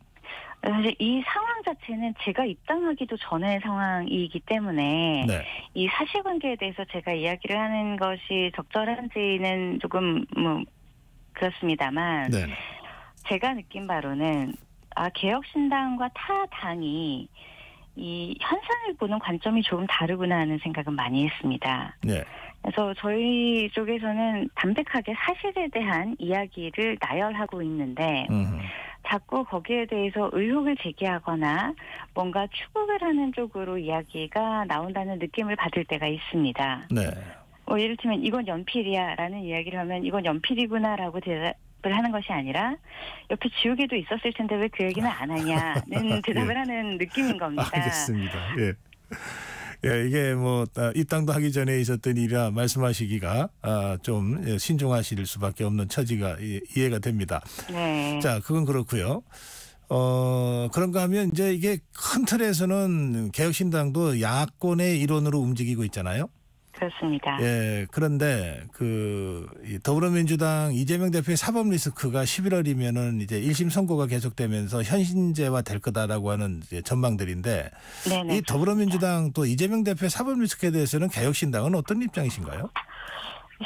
사실 이 상황 자체는 제가 입당하기도 전의 상황이기 때문에 네. 이 사실관계에 대해서 제가 이야기를 하는 것이 적절한지는 조금 그렇습니다만 네. 제가 느낀 바로는 개혁신당과 타 당이 이 현상을 보는 관점이 조금 다르구나 하는 생각은 많이 했습니다. 네. 그래서 저희 쪽에서는 담백하게 사실에 대한 이야기를 나열하고 있는데 자꾸 거기에 대해서 의혹을 제기하거나 뭔가 추궁을 하는 쪽으로 이야기가 나온다는 느낌을 받을 때가 있습니다. 네. 예를 들면 이건 연필이야라는 이야기를 하면 이건 연필이구나라고 대답을 하는 것이 아니라 옆에 지우개도 있었을 텐데 왜 그 얘기는 안 하냐는 대답을 하는 느낌인 겁니다. 알겠습니다. 예. 예, 이게 뭐 입당도 하기 전에 있었던 일이라 말씀하시기가 좀 신중하실 수밖에 없는 처지가 이해가 됩니다. 네. 자, 그건 그렇고요. 그런가 하면 이제 이게 큰 틀에서는 개혁신당도 야권의 일원으로 움직이고 있잖아요. 그렇습니다. 예, 그런데 이 더불어민주당 이재명 대표의 사법 리스크가 11월이면은 이제 1심 선고가 계속되면서 현실화 될 거다라고 하는 이제 전망들인데 네네, 이 더불어민주당 또 이재명 대표의 사법 리스크에 대해서는 개혁신당은 어떤 입장이신가요?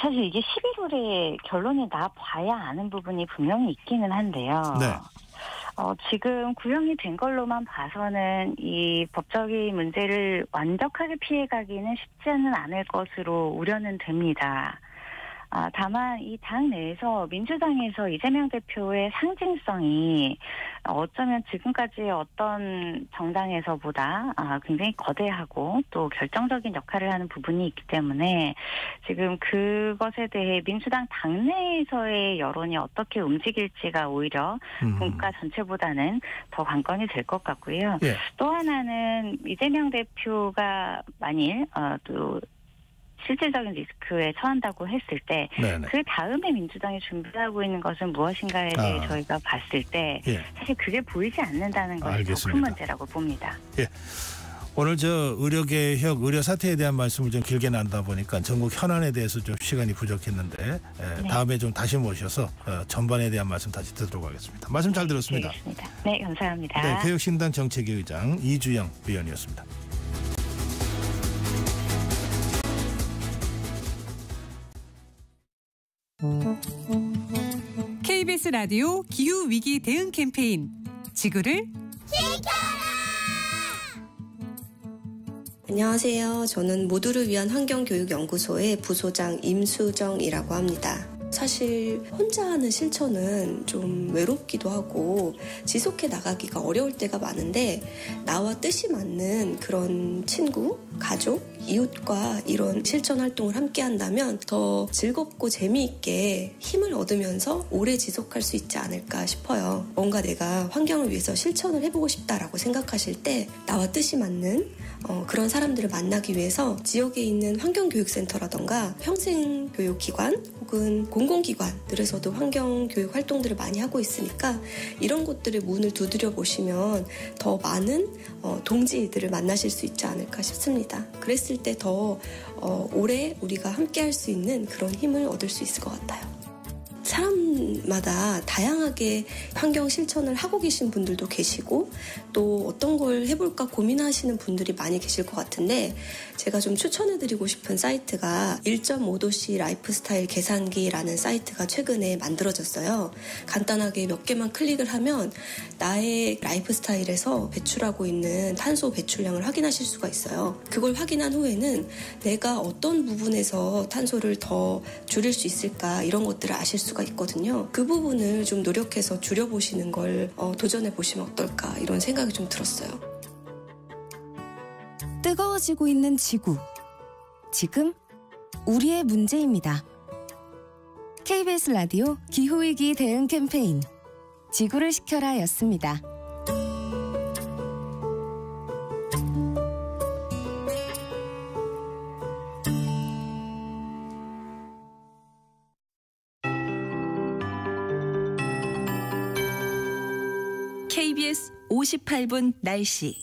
사실 이게 11월에 결론이 나봐야 아는 부분이 분명히 있기는 한데요. 네. 지금 구형이 된 걸로만 봐서는 이 법적인 문제를 완벽하게 피해가기는 쉽지는 않을 것으로 우려는 됩니다. 다만 이 당 내에서 민주당에서 이재명 대표의 상징성이 어쩌면 지금까지 어떤 정당에서보다 굉장히 거대하고 또 결정적인 역할을 하는 부분이 있기 때문에 지금 그것에 대해 민주당 당내에서의 여론이 어떻게 움직일지가 오히려 국가 전체보다는 더 관건이 될 것 같고요. 예. 또 하나는 이재명 대표가 만일 또 실질적인 리스크에 처한다고 했을 때 그 다음에 민주당이 준비하고 있는 것은 무엇인가에 대해 저희가 봤을 때 사실 그게 보이지 않는다는 것이 더 큰 문제라고 봅니다. 예. 오늘 의료개혁, 의료 사태에 대한 말씀을 좀 길게 나누다 보니까 전국 현안에 대해서 좀 시간이 부족했는데 다음에 좀 다시 모셔서 전반에 대한 말씀 다시 듣도록 하겠습니다. 말씀 잘 들었습니다. 알겠습니다. 네, 감사합니다. 네, 개혁신당 정책위 의장 이주영 의원이었습니다. KBS 라디오 기후위기 대응 캠페인 지구를 안녕하세요. 저는 모두를 위한 환경교육연구소의 부소장 임수정이라고 합니다. 사실 혼자 하는 실천은 좀 외롭기도 하고 지속해 나가기가 어려울 때가 많은데 나와 뜻이 맞는 그런 친구, 가족, 이웃과 이런 실천 활동을 함께 한다면 더 즐겁고 재미있게 힘을 얻으면서 오래 지속할 수 있지 않을까 싶어요. 뭔가 내가 환경을 위해서 실천을 해보고 싶다라고 생각하실 때 나와 뜻이 맞는 그런 사람들을 만나기 위해서 지역에 있는 환경교육센터라던가 평생교육기관 혹은 공공기관들에서도 환경교육 활동들을 많이 하고 있으니까 이런 곳들의 문을 두드려 보시면 더 많은 동지들을 만나실 수 있지 않을까 싶습니다. 그랬을 때 더 오래 우리가 함께 할 수 있는 그런 힘을 얻을 수 있을 것 같아요. 사람마다 다양하게 환경 실천을 하고 계신 분들도 계시고 또 어떤 걸 해볼까 고민하시는 분들이 많이 계실 것 같은데 제가 좀 추천해드리고 싶은 사이트가 1.5도씨 라이프스타일 계산기라는 사이트가 최근에 만들어졌어요. 간단하게 몇 개만 클릭을 하면 나의 라이프스타일에서 배출하고 있는 탄소 배출량을 확인하실 수가 있어요. 그걸 확인한 후에는 내가 어떤 부분에서 탄소를 더 줄일 수 있을까 이런 것들을 아실 수가 있거든요. 그 부분을 좀 노력해서 줄여보시는 걸 도전해보시면 어떨까 이런 생각이 좀 들었어요. 뜨거워지고 있는 지구. 지금 우리의 문제입니다. KBS 라디오 기후위기 대응 캠페인 지구를 지켜라 였습니다. KBS 58분 날씨.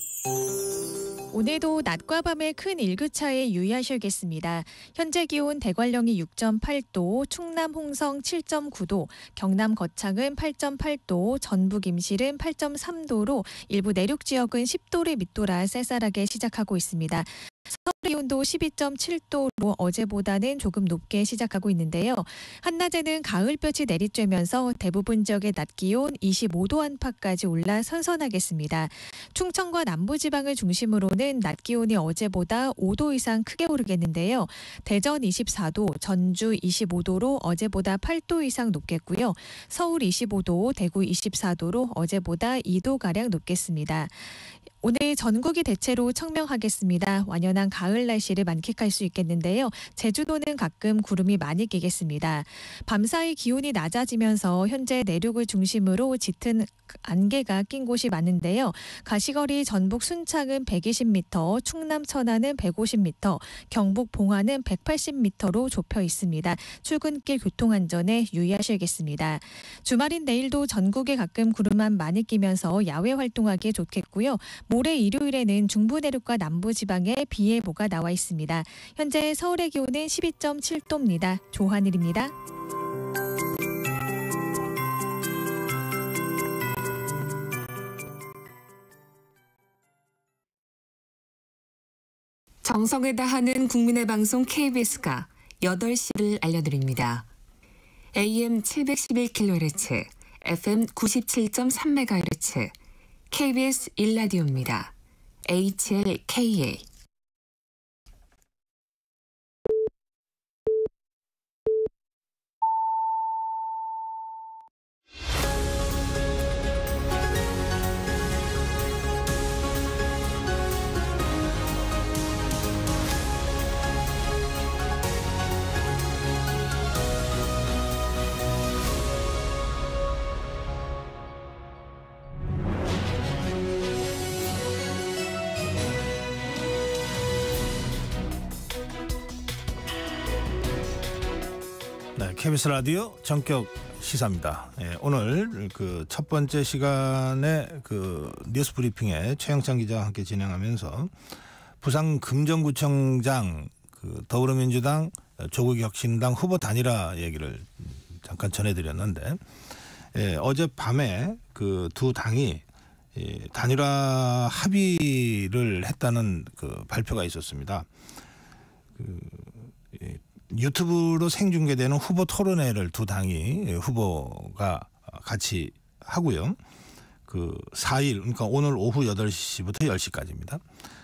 오늘도 낮과 밤의 큰 일교차에 유의하셔야겠습니다. 현재 기온 대관령이 6.8도, 충남 홍성 7.9도, 경남 거창은 8.8도, 전북 임실은 8.3도로 일부 내륙 지역은 10도를 밑돌아 쌀쌀하게 시작하고 있습니다. 서울 기온도 12.7도로 어제보다는 조금 높게 시작하고 있는데요. 한낮에는 가을볕이 내리쬐면서 대부분 지역의 낮 기온 25도 안팎까지 올라 선선하겠습니다. 충청과 남부지방을 중심으로는 낮 기온이 어제보다 5도 이상 크게 오르겠는데요. 대전 24도, 전주 25도로 어제보다 8도 이상 높겠고요. 서울 25도, 대구 24도로 어제보다 2도가량 높겠습니다. 오늘 전국이 대체로 청명하겠습니다. 완연한 가을 날씨를 만끽할 수 있겠는데요. 제주도는 가끔 구름이 많이 끼겠습니다. 밤사이 기온이 낮아지면서 현재 내륙을 중심으로 짙은 안개가 낀 곳이 많은데요. 가시거리 전북 순창은 120m, 충남 천안은 150m, 경북 봉화는 180m로 좁혀 있습니다. 출근길 교통안전에 유의하셔야겠습니다. 주말인 내일도 전국에 가끔 구름만 많이 끼면서 야외 활동하기에 좋겠고요. 모레 일요일에는 중부 내륙과 남부 지방에 비 예보가 나와 있습니다. 현재 서울의 기온은 12.7도입니다. 조한일입니다. 정성을 다하는 국민의 방송 KBS가 8시를 알려드립니다. AM 711kHz, FM 97.3MHz, KBS 1라디오입니다. HLKA. 네, KBS 라디오 전격 시사입니다. 오늘 그 첫 번째 시간에 그 뉴스 브리핑에 최영찬 기자와 함께 진행하면서 부산 금정구청장 그 더불어민주당 조국혁신당 후보 단일화 얘기를 잠깐 전해드렸는데 어젯밤에 그 두 당이 단일화 합의를 했다는 그 발표가 있었습니다. 유튜브로 생중계되는 후보 토론회를 두 당이 후보가 같이 하고요. 그 4일 그러니까 오늘 오후 8시부터 10시까지입니다.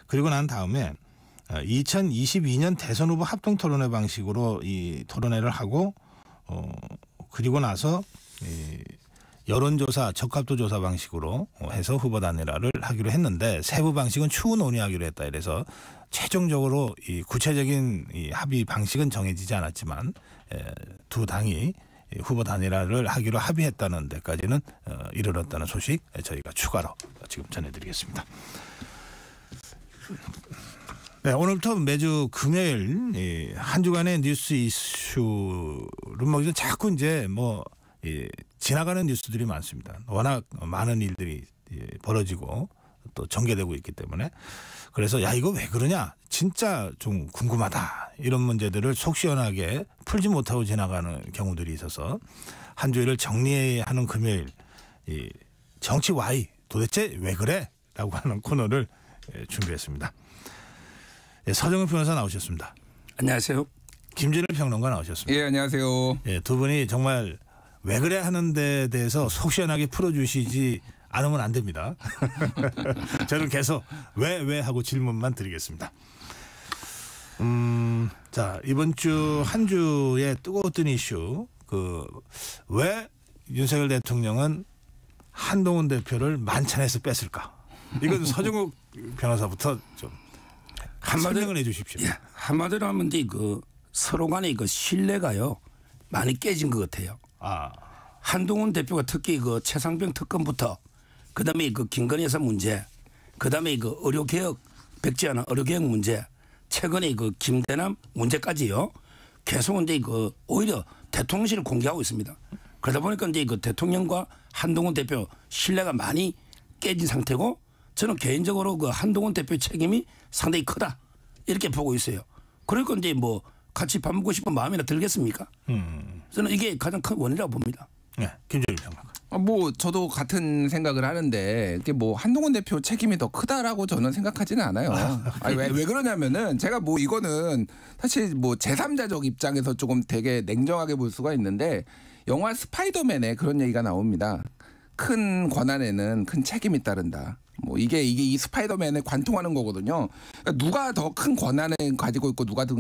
그리고 난 다음에 2022년 대선 후보 합동 토론회 방식으로 이 토론회를 하고 그리고 나서 여론조사 적합도 조사 방식으로 해서 후보 단일화를 하기로 했는데 세부 방식은 추후 논의하기로 했다. 이래서 최종적으로 이 구체적인 이 합의 방식은 정해지지 않았지만 두 당이 후보 단일화를 하기로 합의했다는 데까지는 이르렀다는 소식 저희가 추가로 지금 전해드리겠습니다. 네, 오늘부터 매주 금요일 한 주간의 뉴스 이슈를 뭐 자꾸 이제 뭐 지나가는 뉴스들이 많습니다. 워낙 많은 일들이 벌어지고 또 전개되고 있기 때문에 그래서 야 이거 왜 그러냐 진짜 좀 궁금하다 이런 문제들을 속 시원하게 풀지 못하고 지나가는 경우들이 있어서 한 주일을 정리하는 금요일 이 정치 Y 도대체 왜 그래? 라고 하는 코너를 준비했습니다. 서정은 변호사 나오셨습니다. 안녕하세요. 김진일 평론가 나오셨습니다. 예, 안녕하세요. 두 분이 정말 왜 그래 하는 데 대해서 속 시원하게 풀어주시지 않으면 안 됩니다. 저는 계속 왜 하고 질문만 드리겠습니다. 자 이번 주 한 주의 뜨거웠던 이슈 왜 윤석열 대통령은 한동훈 대표를 만찬에서 뺐을까? 이건 서정욱 변호사부터 좀 설명을 해주십시오. 예, 한마디로 하면 서로 간의 신뢰가요 많이 깨진 것 같아요. 한동훈 대표가 특히 최상병 특검부터 그다음에 김건희 여사 문제, 그다음에 의료개혁 백지화나 의료개혁 문제, 최근에 김대남 문제까지요. 계속 근데 오히려 대통령실을 공개하고 있습니다. 그러다 보니까 이제 대통령과 한동훈 대표 신뢰가 많이 깨진 상태고 저는 개인적으로 한동훈 대표의 책임이 상당히 크다 이렇게 보고 있어요. 그러니까 이제 뭐 같이 밥 먹고 싶은 마음이나 들겠습니까? 저는 이게 가장 큰 원인이라고 봅니다. 네, 김정일 평론가. 뭐 저도 같은 생각을 하는데 이게 뭐 한동훈 대표 책임이 더 크다라고 저는 생각하지는 않아요. 아니, 왜 그러냐면은 제가 뭐 이거는 사실 뭐 제3자적 입장에서 조금 되게 냉정하게 볼 수가 있는데 영화 스파이더맨에 그런 얘기가 나옵니다. 큰 권한에는 큰 책임이 따른다. 뭐 이게 이 스파이더맨에 관통하는 거거든요. 그러니까 누가 더 큰 권한을 가지고 있고 누가 더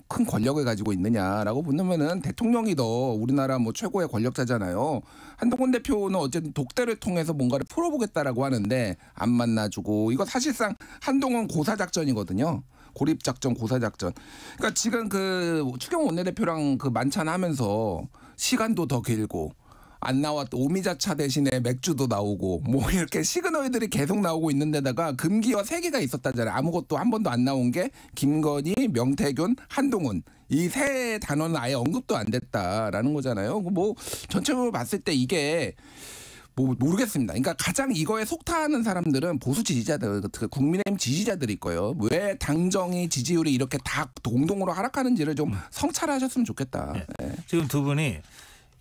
큰 권력을 가지고 있느냐라고 보면은 대통령이 더 우리나라 뭐 최고의 권력자잖아요. 한동훈 대표는 어쨌든 독대를 통해서 뭔가를 풀어보겠다라고 하는데 안 만나주고 이거 사실상 한동훈 고사작전이거든요. 고립작전, 고사작전. 그러니까 지금 그 추경호 원내대표랑 그 만찬하면서 시간도 더 길고 안 나왔던 오미자차 대신에 맥주도 나오고 뭐 이렇게 시그널들이 계속 나오고 있는 데다가 금기어 3개가 있었다잖아요. 아무것도 한 번도 안 나온 게 김건희, 명태균, 한동훈 이 세 단어는 아예 언급도 안 됐다라는 거잖아요. 뭐 전체적으로 봤을 때 이게 뭐 모르겠습니다. 그러니까 가장 이거에 속타하는 사람들은 보수 지지자들, 국민의힘 지지자들일 거예요. 왜 당정이 지지율이 이렇게 다 동동으로 하락하는지를 좀 성찰하셨으면 좋겠다. 네. 네. 지금 두 분이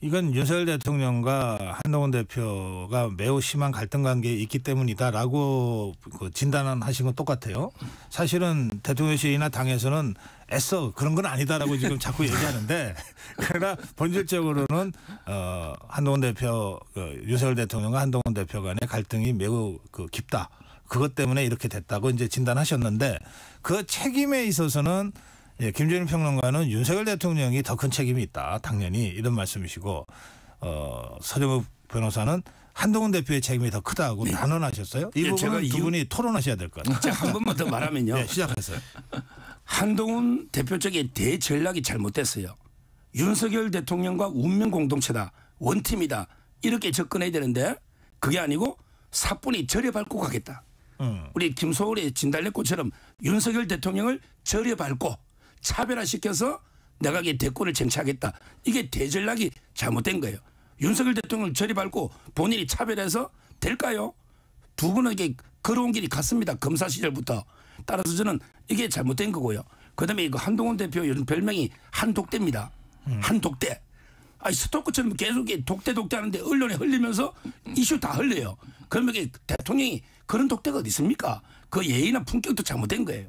이건 윤석열 대통령과 한동훈 대표가 매우 심한 갈등 관계에 있기 때문이다라고 그 진단을 하신 건 똑같아요. 사실은 대통령실이나 당에서는 애써 그런 건 아니다라고 지금 자꾸 얘기하는데 그러나 본질적으로는 한동훈 대표, 윤석열 대통령과 한동훈 대표 간의 갈등이 매우 깊다. 그것 때문에 이렇게 됐다고 이제 진단하셨는데 그 책임에 있어서는 김준일 평론가는 윤석열 대통령이 더 큰 책임이 있다. 당연히 이런 말씀이시고 서정욱 변호사는 한동훈 대표의 책임이 더 크다고 네. 단언하셨어요. 이 부분은 두 분이 토론하셔야 될 것 같아요. 제가 한 번만 더 말하면요. 네, 시작하세요. 한동훈 대표 쪽의 대전략이 잘못됐어요. 윤석열 대통령과 운명 공동체다. 원팀이다. 이렇게 접근해야 되는데 그게 아니고 사뿐히 절여 밟고 가겠다. 우리 김소월의 진달래꽃처럼 윤석열 대통령을 절여 밟고 차별화시켜서 내각의 대권을 쟁취하겠다. 이게 대전략이 잘못된 거예요. 윤석열 대통령을 저리 밟고 본인이 차별해서 될까요? 두 분은 이게 걸어온 길이 같습니다. 검사 시절부터. 따라서 저는 이게 잘못된 거고요. 그다음에 이거 한동훈 대표 요즘 별명이 한독대입니다. 한독대. 아니 스토커처럼 계속 독대 하는데 언론에 흘리면서 이슈 다 흘려요. 그러면 이게 대통령이 그런 독대가 어디 있습니까? 그 예의나 품격도 잘못된 거예요.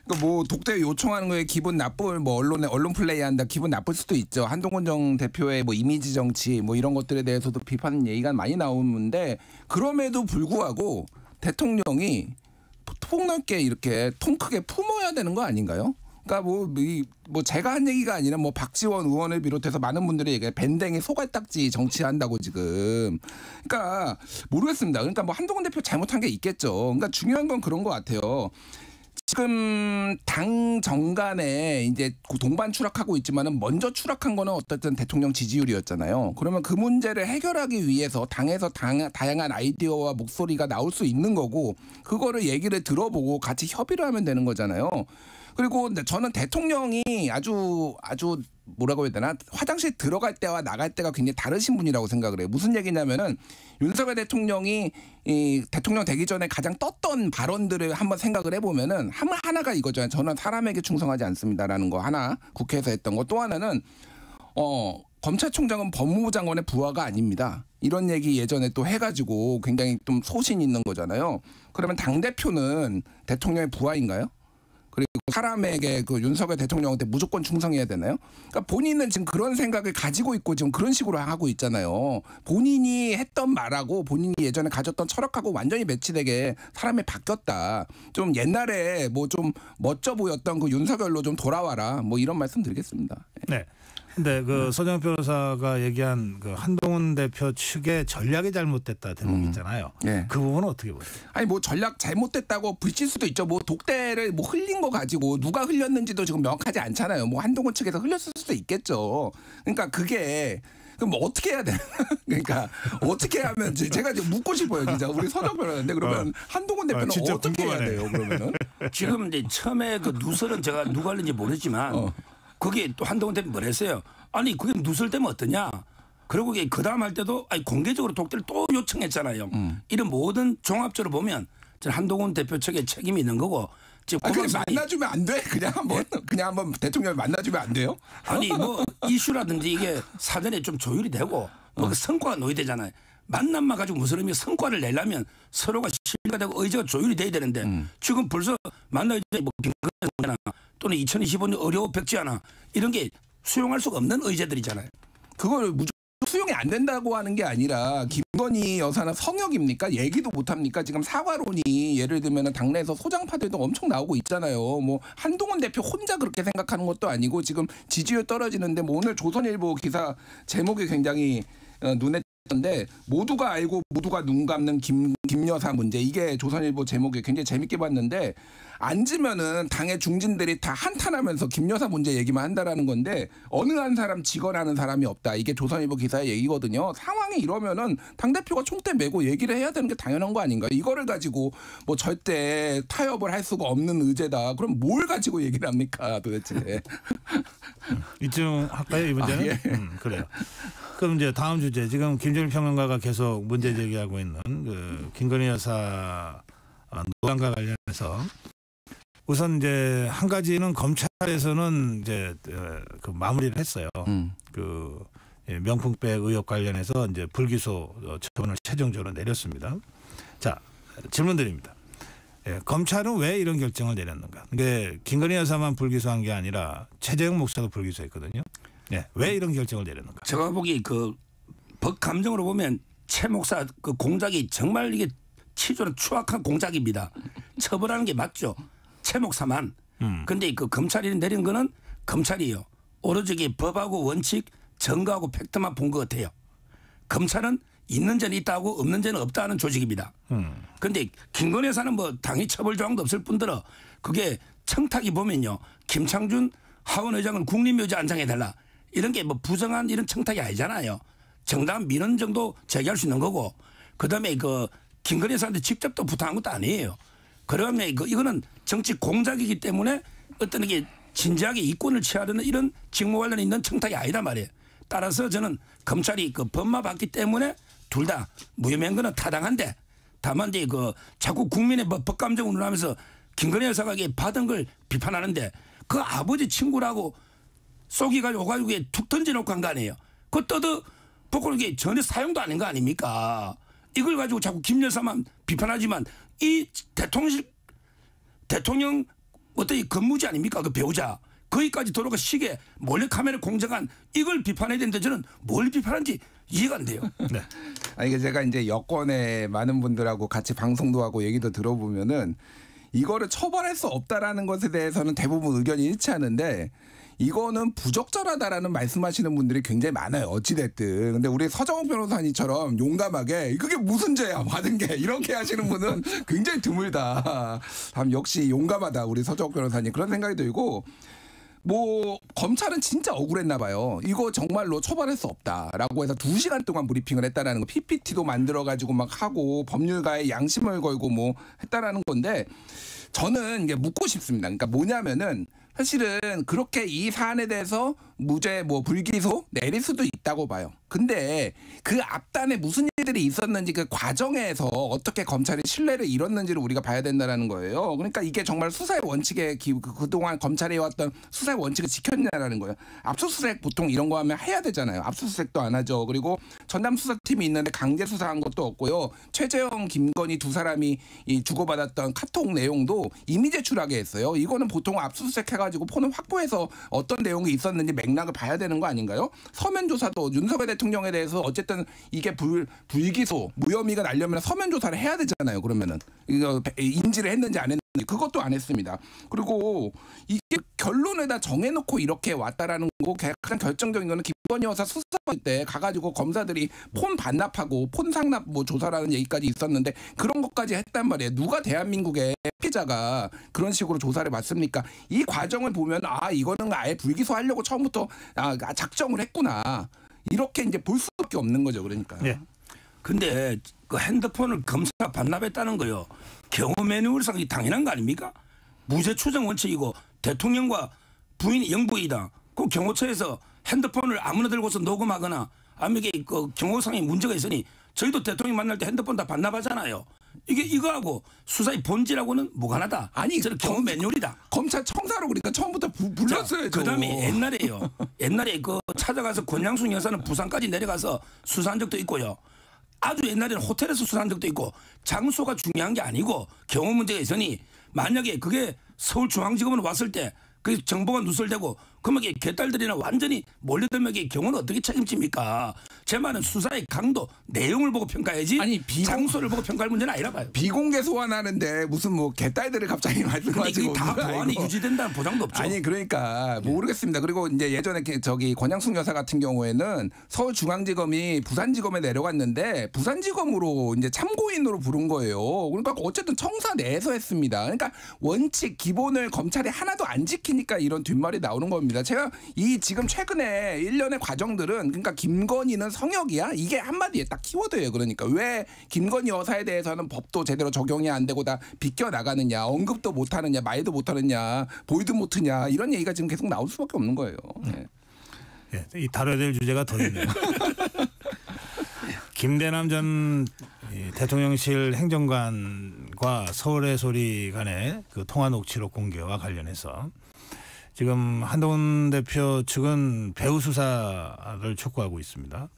그러니까 뭐 독대 요청하는 거에 기분 나쁠 뭐 언론 플레이한다 기분 나쁠 수도 있죠. 한동훈 정 대표의 뭐 이미지 정치 뭐 이런 것들에 대해서도 비판 얘기가 많이 나오는데 그럼에도 불구하고 대통령이 폭넓게 이렇게 통 크게 품어야 되는 거 아닌가요? 그러니까 뭐 제가 한 얘기가 아니라 뭐 박지원 의원을 비롯해서 많은 분들이 얘기해 밴댕이 소갈딱지 정치한다고 지금. 그러니까 모르겠습니다. 그러니까 뭐 한동훈 대표 잘못한 게 있겠죠. 그러니까 중요한 건 그런 것 같아요. 지금 당 정간에 이제 동반 추락하고 있지만은 먼저 추락한 거는 어쨌든 대통령 지지율이었잖아요. 그러면 그 문제를 해결하기 위해서 당에서 다양한 아이디어와 목소리가 나올 수 있는 거고 그거를 얘기를 들어보고 같이 협의를 하면 되는 거잖아요. 그리고 저는 대통령이 아주 뭐라고 해야 되나 화장실 들어갈 때와 나갈 때가 굉장히 다르신 분이라고 생각을 해요. 무슨 얘기냐면은 윤석열 대통령이 이 대통령 되기 전에 가장 떴던 발언들을 한번 생각을 해보면은 하나가 이거죠. 저는 사람에게 충성하지 않습니다라는 거 하나 국회에서 했던 거 또 하나는 검찰총장은 법무부 장관의 부하가 아닙니다. 이런 얘기 예전에 또 해가지고 굉장히 좀 소신 있는 거잖아요. 그러면 당대표는 대통령의 부하인가요? 그리고 사람에게 그 윤석열 대통령한테 무조건 충성해야 되나요? 그러니까 본인은 지금 그런 생각을 가지고 있고 지금 그런 식으로 하고 있잖아요. 본인이 했던 말하고 본인이 예전에 가졌던 철학하고 완전히 매치되게 사람이 바뀌었다. 좀 옛날에 뭐 좀 멋져 보였던 그 윤석열로 좀 돌아와라. 뭐 이런 말씀 드리겠습니다. 네. 근데 그 서정욱 변호사가 얘기한 그 한동훈 대표 측의 전략이 잘못됐다 대목이 있잖아요. 네. 그 부분은 어떻게 보세요? 아니 뭐 전략 잘못됐다고 붙일 수도 있죠. 뭐 독대를 뭐 흘린 거 가지고 누가 흘렸는지도 지금 명확하지 않잖아요. 뭐 한동훈 측에서 흘렸을 수도 있겠죠. 그러니까 그게 그럼 뭐 어떻게 해야 되나? 그러니까 어떻게 하면 제가 지금 묻고 싶어요, 진짜 우리 서정욱 변호사인데 그러면 한동훈 대표는 어떻게 궁금하네. 해야 돼요, 그러면은? 지금 이제 처음에 그 누설은 제가 누가 할는지 모르지만. 거기에 또 한동훈 대표 뭘 했어요? 아니 그게 누설되면 어떠냐? 그리고 그 다음 할 때도 아니 공개적으로 독대를 또 요청했잖아요. 이런 모든 종합적으로 보면 한동훈 대표 측에 책임이 있는 거고. 그냥 만나주면 안 돼? 그냥 한번 대통령을 만나주면 안 돼요? 아니 뭐 이슈라든지 이게 사전에 좀 조율이 되고 뭐 그 성과가 놓여되잖아요. 만남만 가지고 무슨 의미 성과를 내려면 서로가 신뢰가 되고 의지가 조율이 돼야 되는데 지금 벌써 만나야 돼 뭐 빈곤이나 또는 2025년 어려워 백지하나 이런 게 수용할 수가 없는 의제들이잖아요. 그걸 무조건 수용이 안 된다고 하는 게 아니라 김건희 여사는 성역입니까? 얘기도 못합니까? 지금 사과론이 예를 들면 당내에서 소장파들도 엄청 나오고 있잖아요. 뭐 한동훈 대표 혼자 그렇게 생각하는 것도 아니고 지금 지지율 떨어지는데 뭐 오늘 조선일보 기사 제목이 굉장히 눈에 띄는데 모두가 알고 모두가 눈 감는 김 여사 문제, 이게 조선일보 제목이 굉장히 재밌게 봤는데 앉으면은 당의 중진들이 다 한탄하면서 김 여사 문제 얘기만 한다라는 건데 어느 한 사람 직언하는 사람이 없다. 이게 조선일보 기사의 얘기거든요. 상황이 이러면은 당대표가 총대 메고 얘기를 해야 되는 게 당연한 거 아닌가. 이거를 가지고 뭐 절대 타협을 할 수가 없는 의제다. 그럼 뭘 가지고 얘기를 합니까 도대체. 이쯤 할까요 이 문제는? 예. 그래요. 그럼 이제 다음 주제, 지금 김정일 평론가가 계속 문제 제기하고 있는 그 김건희 여사 논란과 관련해서 우선 이제 한 가지는 검찰에서는 이제 그 마무리를 했어요. 그 명품백 의혹 관련해서 이제 불기소 처분을 최종적으로 내렸습니다. 자, 질문드립니다. 검찰은 왜 이런 결정을 내렸는가? 근데 김건희 여사만 불기소한 게 아니라 최재형 목사도 불기소했거든요. 왜 이런 결정을 내렸는가? 제가 보기 그 법 감정으로 보면 최 목사 그 공작이 정말 이게 치졸한 추악한 공작입니다. 처벌하는 게 맞죠. 최 목사만. 근데 그 검찰이 내린 거는 검찰이에요. 오로지 법하고 원칙, 정가하고 팩트만 본 것 같아요. 검찰은 있는 죄는 있다고 없는 죄는 없다는 조직입니다. 근데 김건희 여사는 뭐 당연히 처벌 조항도 없을 뿐더러 그게 청탁이 보면요. 김창준 하원 의장을 국립묘지 안장해달라. 이런 게 뭐 부정한 이런 청탁이 아니잖아요. 정당한 민원 정도 제기할 수 있는 거고, 그다음에 그 김건희 여사한테 직접 또 부탁한 것도 아니에요. 그러면 이거는 정치 공작이기 때문에 어떤 게 진지하게 이권을 취하려는 이런 직무 관련에 있는 청탁이 아니란 말이에요. 따라서 저는 검찰이 그 법만 봤기 때문에 둘 다 무혐의한 거는 타당한데, 다만 이제 그 자꾸 국민의 법 감정을 운운하면서 김건희 여사가 받은 걸 비판하는데 그 아버지 친구라고 쏘기가지고 오가지고 툭 던져놓고 한 거 아니에요. 그거 떠도 보고 이게 전혀 사용도 아닌 거 아닙니까? 이걸 가지고 자꾸 김 여사만 비판하지만 이 대통령 어떤 근무지 아닙니까? 그 배우자. 거기까지 도로가 시계 몰래카메라 공작한 이걸 비판해야 되는데 저는 뭘 비판하는지 이해가 안 돼요. 네. 아니 이게 제가 이제 여권의 많은 분들하고 같이 방송도 하고 얘기도 들어보면은 이거를 처벌할 수 없다라는 것에 대해서는 대부분 의견이 일치하는데 이거는 부적절하다라는 말씀하시는 분들이 굉장히 많아요. 어찌됐든. 근데 우리 서정욱 변호사님처럼 용감하게 그게 무슨 죄야 받은 게 이렇게 하시는 분은 굉장히 드물다. 참 역시 용감하다 우리 서정욱 변호사님, 그런 생각이 들고, 뭐 검찰은 진짜 억울했나 봐요. 이거 정말로 처벌할 수 없다라고 해서 2시간 동안 브리핑을 했다라는 거, PPT도 만들어 가지고 막 하고 법률가의 양심을 걸고 뭐 했다라는 건데, 저는 이게 묻고 싶습니다. 그러니까 뭐냐면은 사실은 그렇게 이 사안에 대해서 무죄 뭐 불기소 내릴 수도 있다고 봐요. 근데 그 앞단에 무슨 일들이 있었는지 그 과정에서 어떻게 검찰이 신뢰를 잃었는지를 우리가 봐야 된다는 거예요. 그러니까 이게 정말 수사의 원칙에 그동안 검찰이 해왔던 수사의 원칙을 지켰냐라는 거예요. 압수수색 보통 이런 거 하면 해야 되잖아요. 압수수색도 안 하죠. 그리고 전담수사팀이 있는데 강제 수사한 것도 없고요. 최재형, 김건희 두 사람이 이 주고받았던 카톡 내용도 이미 제출하게 했어요. 이거는 보통 압수수색 해가지고 폰을 확보해서 어떤 내용이 있었는지 맥락을 봐야 되는 거 아닌가요? 서면 조사도 윤석열 대통령에 대해서 어쨌든 이게 불기소 무혐의가 나려면 서면 조사를 해야 되잖아요. 그러면은 이거 인지를 했는지 안 했는지 그것도 안 했습니다. 그리고 이게 결론에다 정해놓고 이렇게 왔다라는 거, 가장 결정적인 거는 김건희 여사 수사할 때 가가지고 검사들이 폰 반납하고 폰 상납 뭐 조사라는 얘기까지 있었는데 그런 것까지 했단 말이에요. 누가 대한민국의 피해자가 그런 식으로 조사를 받습니까? 이 과정을 보면 아 이거는 아예 불기소하려고 처음부터 작정을 했구나. 이렇게 이제 볼 수밖에 없는 거죠. 그러니까. 예. 근데 그 핸드폰을 검사가 반납했다는 거요. 경호 매뉴얼상 당연한 거 아닙니까? 무죄 추정 원칙이고 대통령과 부인이 영부이다. 그 경호처에서 핸드폰을 아무나 들고서 녹음하거나 아니면 이게 그 경호상에 문제가 있으니 저희도 대통령 만날 때 핸드폰 다 반납하잖아요. 이게 이거하고 수사의 본질하고는 무관하다. 아니 저는 경호 매뉴얼이다. 검찰 청사로 그러니까 처음부터 불렀어요. 그다음에 옛날에요. 옛날에 그 찾아가서 권양숙 여사는 부산까지 내려가서 수사한 적도 있고요. 아주 옛날에는 호텔에서 수사한 적도 있고 장소가 중요한 게 아니고 경호 문제가 있으니 만약에 그게 서울중앙지검으로 왔을 때 그 정보가 누설되고 그러면 이게 개딸들이나 완전히 몰려들면 이게 경우는 어떻게 책임집니까? 제 말은 수사의 강도, 내용을 보고 평가해야지. 아니 장소를 보고 평가할 문제는 아니라 봐요. 비공개 소환하는데 무슨 뭐 개딸들을 갑자기 말씀하시고 다 보안이 유지된다는 보장도 없죠. 아니 그러니까 모르겠습니다. 그리고 이제 예전에 저기 권양숙 여사 같은 경우에는 서울중앙지검이 부산지검에 내려갔는데 부산지검으로 이제 참고인으로 부른 거예요. 그러니까 어쨌든 청사 내에서 했습니다. 그러니까 원칙 기본을 검찰이 하나도 안 지키니까 이런 뒷말이 나오는 겁니다. 제가 이 지금 최근에 일련의 과정들은 그러니까 김건희는 성역이야? 이게 한마디에 딱 키워드예요. 그러니까 왜 김건희 여사에 대해서는 법도 제대로 적용이 안 되고 다 비껴나가느냐, 언급도 못하느냐, 말도 못하느냐, 보이도 못하냐 이런 얘기가 지금 계속 나올 수밖에 없는 거예요. 네. 예, 이 다뤄야 될 주제가 더 있네요. 김대남 전 대통령실 행정관과 서울의 소리 간의 그 통화 녹취록 공개와 관련해서 지금 한동훈 대표 측은 배후 수사를 촉구하고 있습니다.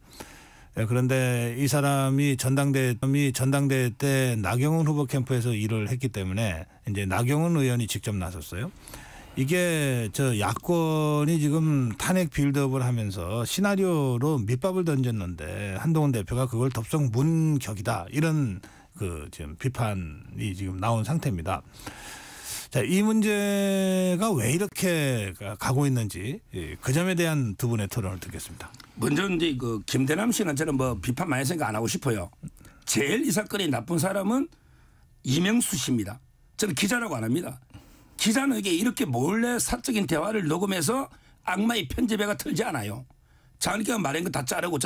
그런데 이 사람이 전당대회 때 나경원 후보 캠프에서 일을 했기 때문에 이제 나경원 의원이 직접 나섰어요. 이게 저 야권이 지금 탄핵 빌드업을 하면서 시나리오로 밑밥을 던졌는데 한동훈 대표가 그걸 덥석 문격이다 이런 그 지금 비판이 지금 나온 상태입니다. 자, 이 문제가 왜 이렇게 가고 있는지 그 점에 대한 두 분의 토론을 듣겠습니다. 먼저 이제 그 김대남 씨는 저는 뭐 비판 많이 생각 안 하고 싶어요. 제일 이 사건이 나쁜 사람은 이명수 씨입니다. 저는 기자라고 안 합니다. 기자는 이렇게 몰래 사적인 대화를 녹음해서 악마의 편집애가 틀지 않아요. 자기가 말한 거 다 자르고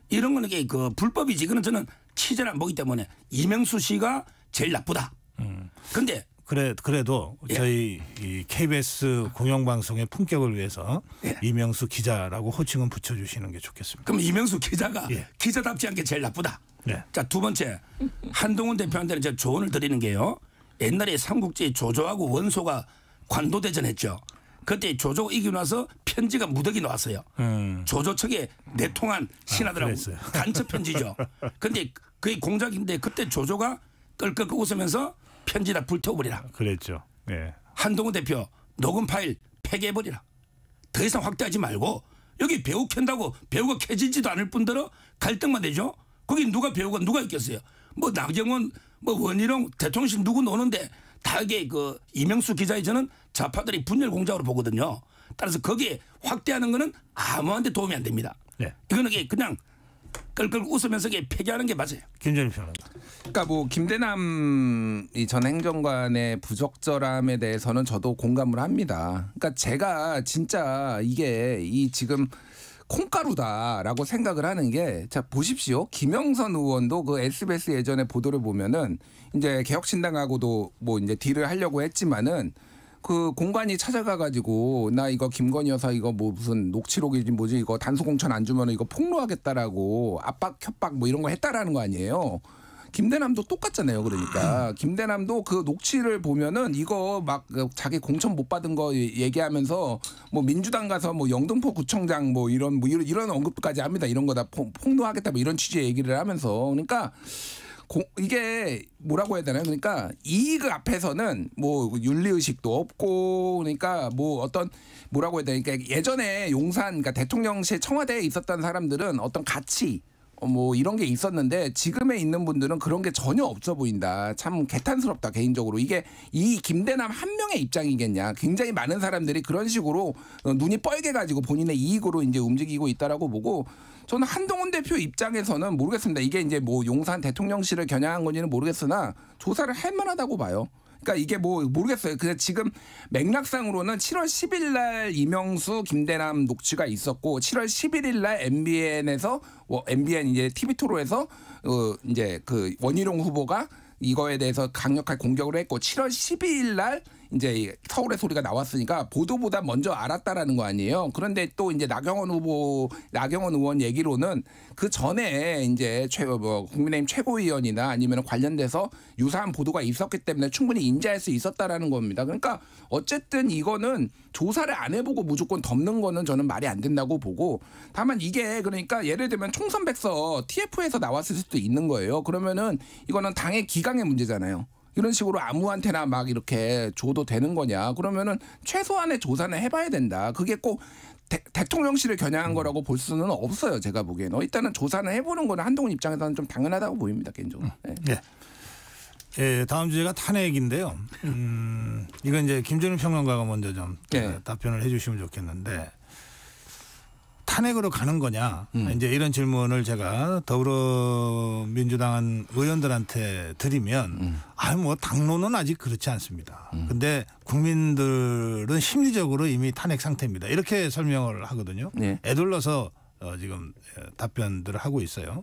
이런 거는 이게 그 불법이지. 그건 저는 취재를 안 보기 때문에 이명수 씨가 제일 나쁘다. 근데 그래도 예. 저희 이 KBS 공영방송의 품격을 위해서 예. 이명수 기자라고 호칭은 붙여주시는 게 좋겠습니다. 그럼 이명수 기자가 예. 기자답지 않게 제일 나쁘다. 네. 자, 두 번째 한동훈 대표한테는 제가 조언을 드리는 게요. 옛날에 삼국지 조조하고 원소가 관도대전했죠. 그때 조조가 이기고 나서 편지가 무더기 나왔어요. 조조 측에 내통한 신하들하고 간첩 편지죠. 그런데 그게 공작인데 그때 조조가 끌끌 웃으면서 편지다 불태워버리라. 그랬죠. 네. 한동훈 대표 녹음 파일 폐기해버리라. 더 이상 확대하지 말고 여기 배우 켠다고 배우가 켜지지도 않을 뿐더러 갈등만 되죠. 거기 누가 배우가 누가 있겠어요. 뭐 나경원 뭐 원희룡 대통령실 누구 노는데 다 이게 그 이명수 기자의 저는 좌파들이 분열 공작으로 보거든요. 따라서 거기에 확대하는 거는 아무한테 도움이 안 됩니다. 네. 이거는 그냥 끌끌 웃으면서 폐기하는 게 맞아요. 김전일 평론가. 그러니까 뭐 김대남 전 행정관의 부적절함에 대해서는 저도 공감을 합니다. 그러니까 제가 진짜 이게 이 지금 콩가루다라고 생각을 하는 게, 자 보십시오. 김영선 의원도 그 SBS 예전에 보도를 보면은 이제 개혁신당하고도 뭐 이제 딜을 하려고 했지만은 그 공관이 찾아가 가지고 나 이거 김건희 여사 이거 뭐 무슨 녹취록이지 뭐지 이거 단속공천 안 주면 이거 폭로하겠다라고 압박 협박 뭐 이런 거 했다라는 거 아니에요. 김대남도 똑같잖아요. 그러니까 김대남도 그 녹취를 보면은 이거 막 자기 공천 못 받은 거 얘기하면서 뭐 민주당 가서 뭐 영등포 구청장 뭐 이런 언급까지 합니다. 이런 거 다 폭로하겠다 뭐 이런 취지의 얘기를 하면서 그러니까 이게 뭐라고 해야 되나요? 그러니까 이익 앞에서는 뭐 윤리의식도 없고 그러니까 뭐 어떤 뭐라고 해야 되나 그러니까 예전에 용산 그러니까 대통령실 청와대에 있었던 사람들은 어떤 가치 뭐 이런 게 있었는데 지금에 있는 분들은 그런 게 전혀 없어 보인다. 참 개탄스럽다 개인적으로. 이게 이 김대남 한 명의 입장이겠냐. 굉장히 많은 사람들이 그런 식으로 눈이 뻘게 가지고 본인의 이익으로 이제 움직이고 있다라고 보고 저는 한동훈 대표 입장에서는 모르겠습니다. 이게 이제 뭐 용산 대통령실을 겨냥한 건지는 모르겠으나 조사를 할 만하다고 봐요. 그러니까 이게 뭐 모르겠어요. 그냥 지금 맥락상으로는 7월 10일 날 이명수 김대남 녹취가 있었고 7월 11일 날 MBN에서 MBN 이제 TV 토론에서 이제 그 원희룡 후보가 이거에 대해서 강력하게 공격을 했고 7월 12일 날 이제 서울의 소리가 나왔으니까 보도보다 먼저 알았다라는 거 아니에요. 그런데 또 이제 나경원 의원 얘기로는 그 전에 이제 국민의힘 최고위원이나 아니면 관련돼서 유사한 보도가 있었기 때문에 충분히 인지할 수 있었다라는 겁니다. 그러니까 어쨌든 이거는 조사를 안 해보고 무조건 덮는 거는 저는 말이 안 된다고 보고 다만 이게 그러니까 예를 들면 총선백서 TF에서 나왔을 수도 있는 거예요. 그러면은 이거는 당의 기강의 문제잖아요. 이런 식으로 아무한테나 막 이렇게 줘도 되는 거냐. 그러면은 최소한의 조사는 해봐야 된다. 그게 꼭 대통령실을 겨냥한 거라고 볼 수는 없어요. 제가 보기에는. 일단은 조사는 해보는 거는 한동훈 입장에서는 좀 당연하다고 보입니다. 개인적으로. 네. 네. 예, 다음 주제가 탄핵인데요. 이건 이제 김준일 평론가가 먼저 좀 답변을 해주시면 좋겠는데 탄핵으로 가는 거냐 이제 이런 질문을 제가 더불어민주당 의원들한테 드리면 뭐 당론은 아직 그렇지 않습니다. 근데 국민들은 심리적으로 이미 탄핵 상태입니다. 이렇게 설명을 하거든요. 애둘러서 지금 답변들을 하고 있어요.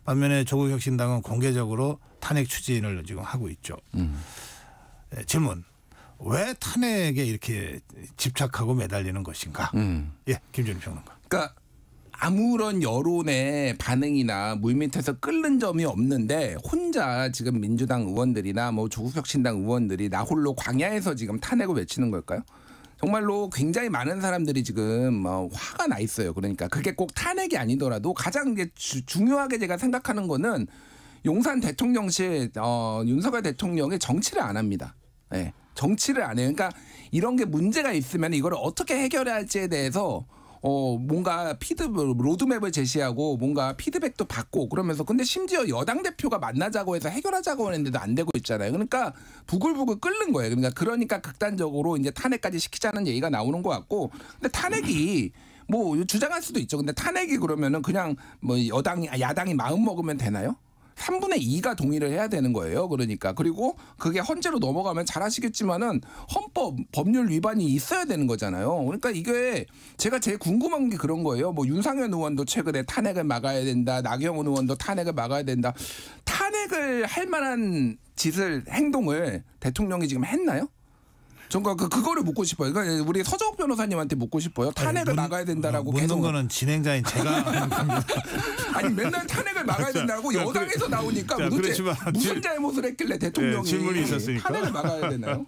반면에 조국혁신당은 공개적으로 탄핵 추진을 지금 하고 있죠. 질문. 왜 탄핵에 이렇게 집착하고 매달리는 것인가? 예, 김준일 평론가. 그러니까 아무런 여론의 반응이나 물밑에서 끓는 점이 없는데 혼자 지금 민주당 의원들이나 뭐 조국혁신당 의원들이 나 홀로 광야에서 지금 탄핵을 외치는 걸까요? 정말로 굉장히 많은 사람들이 지금 화가 나 있어요. 그러니까 그게 꼭 탄핵이 아니더라도 가장 이제 중요하게 제가 생각하는 거는 용산 대통령실 윤석열 대통령이 정치를 안 합니다. 네, 정치를 안 해요. 그러니까 이런 게 문제가 있으면 이걸 어떻게 해결해야 할지에 대해서 뭔가 로드맵을 제시하고 뭔가 피드백도 받고 그러면서 근데 심지어 여당 대표가 만나자고 해서 해결하자고 하는데도 안 되고 있잖아요. 그러니까 부글부글 끓는 거예요. 그러니까 극단적으로 이제 탄핵까지 시키자는 얘기가 나오는 것 같고 근데 탄핵이 뭐 주장할 수도 있죠. 근데 탄핵이 그러면은 그냥 뭐 야당이 마음 먹으면 되나요? 3분의 2가 동의를 해야 되는 거예요. 그러니까 그리고 그게 헌재로 넘어가면 잘 아시겠지만은 헌법 법률 위반이 있어야 되는 거잖아요. 그러니까 이게 제가 제일 궁금한 게 그런 거예요. 뭐 윤상현 의원도 최근에 탄핵을 막아야 된다. 나경원 의원도 탄핵을 막아야 된다. 탄핵을 할 만한 행동을 대통령이 지금 했나요? 정말 그거를 묻고 싶어요. 그러니까 우리 서정욱 변호사님한테 묻고 싶어요. 탄핵을 막아야 된다라고 묻는 계속. 거는 진행자인 제가 아니 맨날 탄핵을 막아야 된다고 여당에서 나오니까 무슨 잘못을 했길래 대통령이 질문이 있었으니까. 탄핵을 막아야 되나요?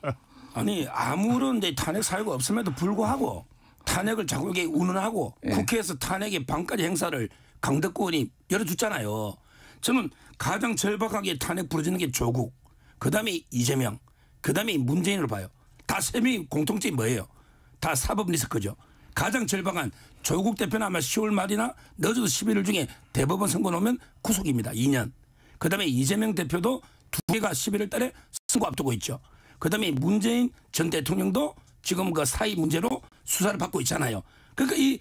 아니 아무런 탄핵 사유가 없음에도 불구하고 탄핵을 자꾸 이게 운운하고 국회에서 탄핵의 반까지 행사를 강대권이 열어줬잖아요. 저는 가장 절박하게 탄핵 부러지는 게 조국, 그다음에 이재명, 그다음에 문재인으로 봐요. 다 세 명이 공통점이 뭐예요? 다 사법 리스크죠. 가장 절박한 조국 대표는 아마 10월 말이나 늦어도 11월 중에 대법원 선고 나오면 구속입니다. 2년. 그다음에 이재명 대표도 두 개가 11월 달에 선고 앞두고 있죠. 그다음에 문재인 전 대통령도 지금 그 사의 문제로 수사를 받고 있잖아요. 그러니까 이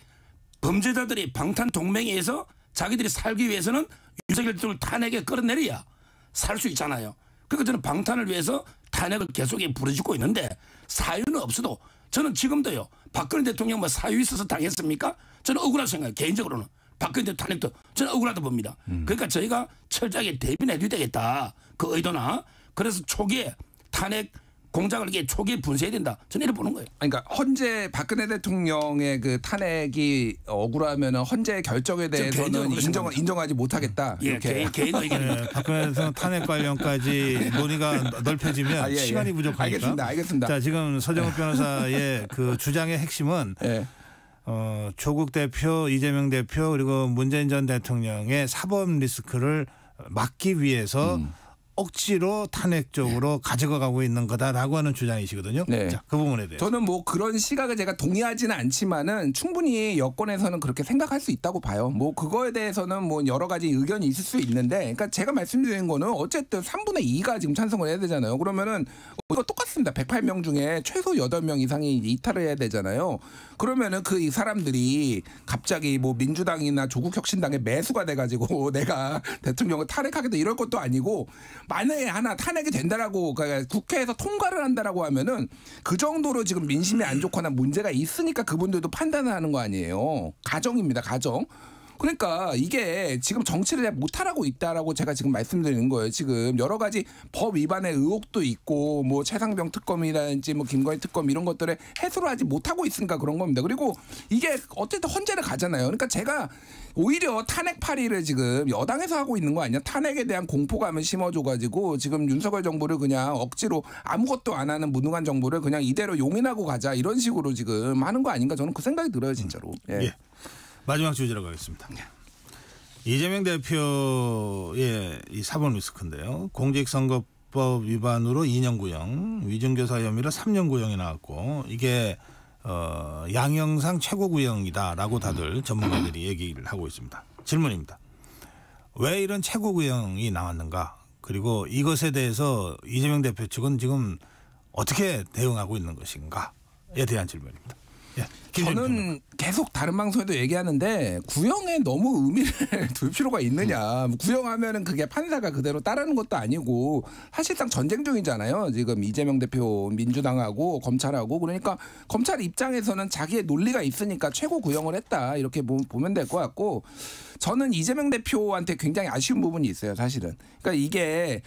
범죄자들이 방탄 동맹에 의해서 자기들이 살기 위해서는 윤석열 대통령을 탄핵에 끌어내려야 살 수 있잖아요. 그러니까 저는 방탄을 위해서 탄핵을 계속 부르짖고 있는데 사유는 없어도 저는 지금도요. 박근혜 대통령 뭐 사유 있어서 당했습니까? 저는 억울하다고 생각해요. 개인적으로는. 박근혜 대통령 탄핵도 저는 억울하다 봅니다. 그러니까 저희가 철저하게 대비해야 되겠다. 그 의도나. 그래서 초기에 탄핵 공작을 이게 초기에 분쇄해야 된다. 저는 이렇게 보는 거예요. 그러니까 헌재 박근혜 대통령의 그 탄핵이 억울하면은 헌재 결정에 대해서는 인정하지 못하겠다. 이렇게 개인 의견. 박근혜 대통령 탄핵 관련까지 논의가 넓혀지면 시간이 부족하니까. 알겠습니다. 자, 지금 서정욱 변호사의 그 주장의 핵심은 조국 대표, 이재명 대표 그리고 문재인 전 대통령의 사법 리스크를 막기 위해서 억지로 탄핵 쪽으로 가져가고 있는 거다라고 하는 주장이시거든요. 네. 자, 그 부분에 대해서. 저는 뭐 그런 시각을 제가 동의하지는 않지만은 충분히 여권에서는 그렇게 생각할 수 있다고 봐요. 뭐 그거에 대해서는 뭐 여러 가지 의견이 있을 수 있는데, 그러니까 제가 말씀드리는 거는 어쨌든 3분의 2가 지금 찬성을 해야 되잖아요. 그러면은 이거 똑같습니다. 108명 중에 최소 8명 이상이 이탈을 해야 되잖아요. 그러면은 그 이 사람들이 갑자기 뭐 민주당이나 조국혁신당에 매수가 돼가지고 내가 대통령을 탄핵하겠다 이럴 것도 아니고, 만약에 하나 탄핵이 된다라고 그러니까 국회에서 통과를 한다라고 하면은 그 정도로 지금 민심이 안 좋거나 문제가 있으니까 그분들도 판단을 하는 거 아니에요. 가정입니다. 가정. 그러니까 이게 지금 정치를 잘 못하라고 있다라고 제가 지금 말씀드리는 거예요. 지금 여러 가지 법 위반의 의혹도 있고 뭐 최상병 특검이라든지 뭐 김건희 특검 이런 것들에 해소를 하지 못하고 있으니까 그런 겁니다. 그리고 이게 어쨌든 헌재를 가잖아요. 그러니까 제가 오히려 탄핵 파리를 지금 여당에서 하고 있는 거 아니야? 탄핵에 대한 공포감을 심어줘가지고 지금 윤석열 정부를 그냥 억지로 아무것도 안 하는 무능한 정부를 그냥 이대로 용인하고 가자 이런 식으로 지금 하는 거 아닌가 저는 그 생각이 들어요 진짜로. 예. 마지막 주제로 가겠습니다. 이재명 대표의 이 사법 리스크인데요. 공직선거법 선거법 위반으로 2년 구형, 위증교사 혐의로 3년 구형이 나왔고 이게 양형상 최고 구형이다라고 다들 전문가들이 얘기를 하고 있습니다. 질문입니다. 왜 이런 최고 구형이 나왔는가? 그리고 이것에 대해서 이재명 대표 측은 지금 어떻게 대응하고 있는 것인가에 대한 질문입니다. 예, 저는 계속 다른 방송에도 얘기하는데 구형에 너무 의미를 둘 필요가 있느냐. 구형하면은 그게 판사가 그대로 따르는 것도 아니고 사실상 전쟁 중이잖아요. 지금 이재명 대표 민주당하고 검찰하고. 그러니까 검찰 입장에서는 자기의 논리가 있으니까 최고 구형을 했다 이렇게 보면 될 것 같고, 저는 이재명 대표한테 굉장히 아쉬운 부분이 있어요. 사실은. 그러니까 이게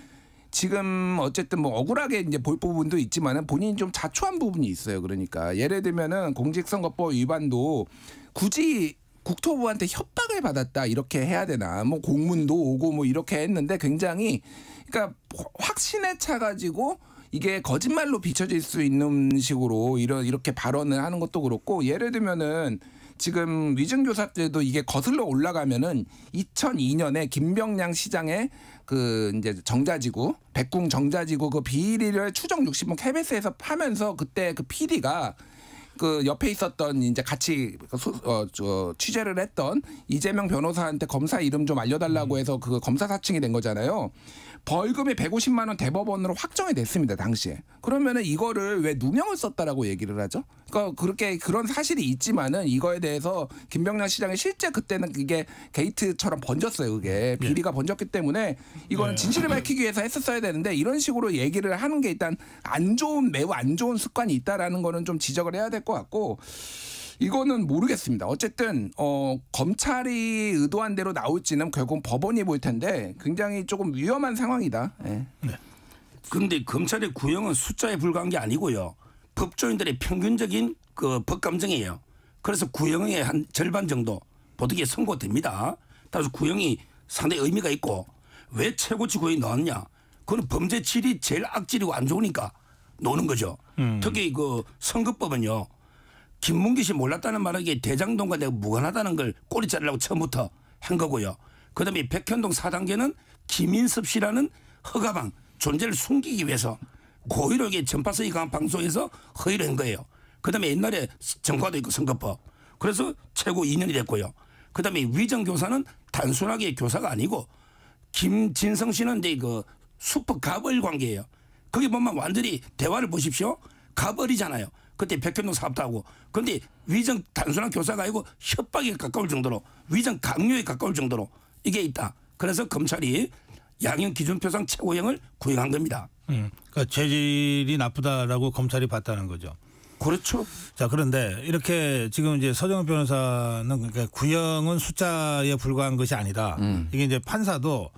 지금 어쨌든 뭐 억울하게 이제 볼 부분도 있지만은 본인이 좀 자초한 부분이 있어요. 그러니까 예를 들면은 공직선거법 위반도 굳이 국토부한테 협박을 받았다 이렇게 해야 되나, 뭐 공문도 오고 뭐 이렇게 했는데 굉장히 그러니까 확신에 차 가지고 이게 거짓말로 비춰질 수 있는 식으로 이렇게 발언을 하는 것도 그렇고, 예를 들면은 지금 위증교사 때도 이게 거슬러 올라가면은 2002년에 김병량 시장의 그 이제 정자지구 백궁 정자지구 그 비리를 추정 60분 KBS에서 파면서 그때 그 PD가 그 옆에 있었던 이제 같이 취재를 했던 이재명 변호사한테 검사 이름 좀 알려달라고 해서 그 검사 사칭이 된 거잖아요. 벌금이 150만 원 대법원으로 확정이 됐습니다, 당시에. 그러면은 이거를 왜 누명을 썼다라고 얘기를 하죠? 그러니까 그렇게 그런 사실이 있지만은 이거에 대해서 김병량 시장이 실제 그때는 이게 게이트처럼 번졌어요, 그게 비리가 번졌기 때문에 이거는 진실을 밝히기 위해서 했었어야 되는데 이런 식으로 얘기를 하는 게 일단 매우 안 좋은 습관이 있다라는 거는 좀 지적을 해야 될 것 같고. 이거는 모르겠습니다. 어쨌든 검찰이 의도한 대로 나올지는 결국 법원이 볼 텐데 굉장히 조금 위험한 상황이다. 네. 그런데 검찰의 구형은 숫자에 불과한 게 아니고요. 법조인들의 평균적인 그 법 감정이에요. 그래서 구형의 한 절반 정도 보드기에 선고됩니다. 따라서 구형이 상당히 의미가 있고, 왜 최고치 구형이 나왔냐? 그건 범죄 질이 제일 악질이고 안 좋으니까 노는 거죠. 특히 그 선거법은요. 김문기 씨 몰랐다는 말은 이게 대장동과 내가 무관하다는 걸 꼬리 자르려고 처음부터 한 거고요. 그다음에 백현동 4단계는 김인섭 씨라는 허가방 존재를 숨기기 위해서 고의로 이게 전파성이 강한 방송에서 허위를 한 거예요. 그다음에 옛날에 정과도 있고 선거법. 그래서 최고 2년이 됐고요. 그다음에 위정교사는 단순하게 교사가 아니고 김진성 씨는 이제 그 슈퍼 갑을 관계예요. 거기 보면 완전히 대화를 보십시오. 갑을이잖아요. 그때 백현동 사업도 하고. 그런데 위정 단순한 교사가 아니고 협박에 가까울 정도로, 위정 강요에 가까울 정도로 이게 있다. 그래서 검찰이 양형 기준표상 최고형을 구형한 겁니다. 그러니까 재질이 나쁘다라고 검찰이 봤다는 거죠. 그렇죠. 자, 그런데 이렇게 지금 이제 서정훈 변호사는 그러니까 구형은 숫자에 불과한 것이 아니다. 이게 이제 판사도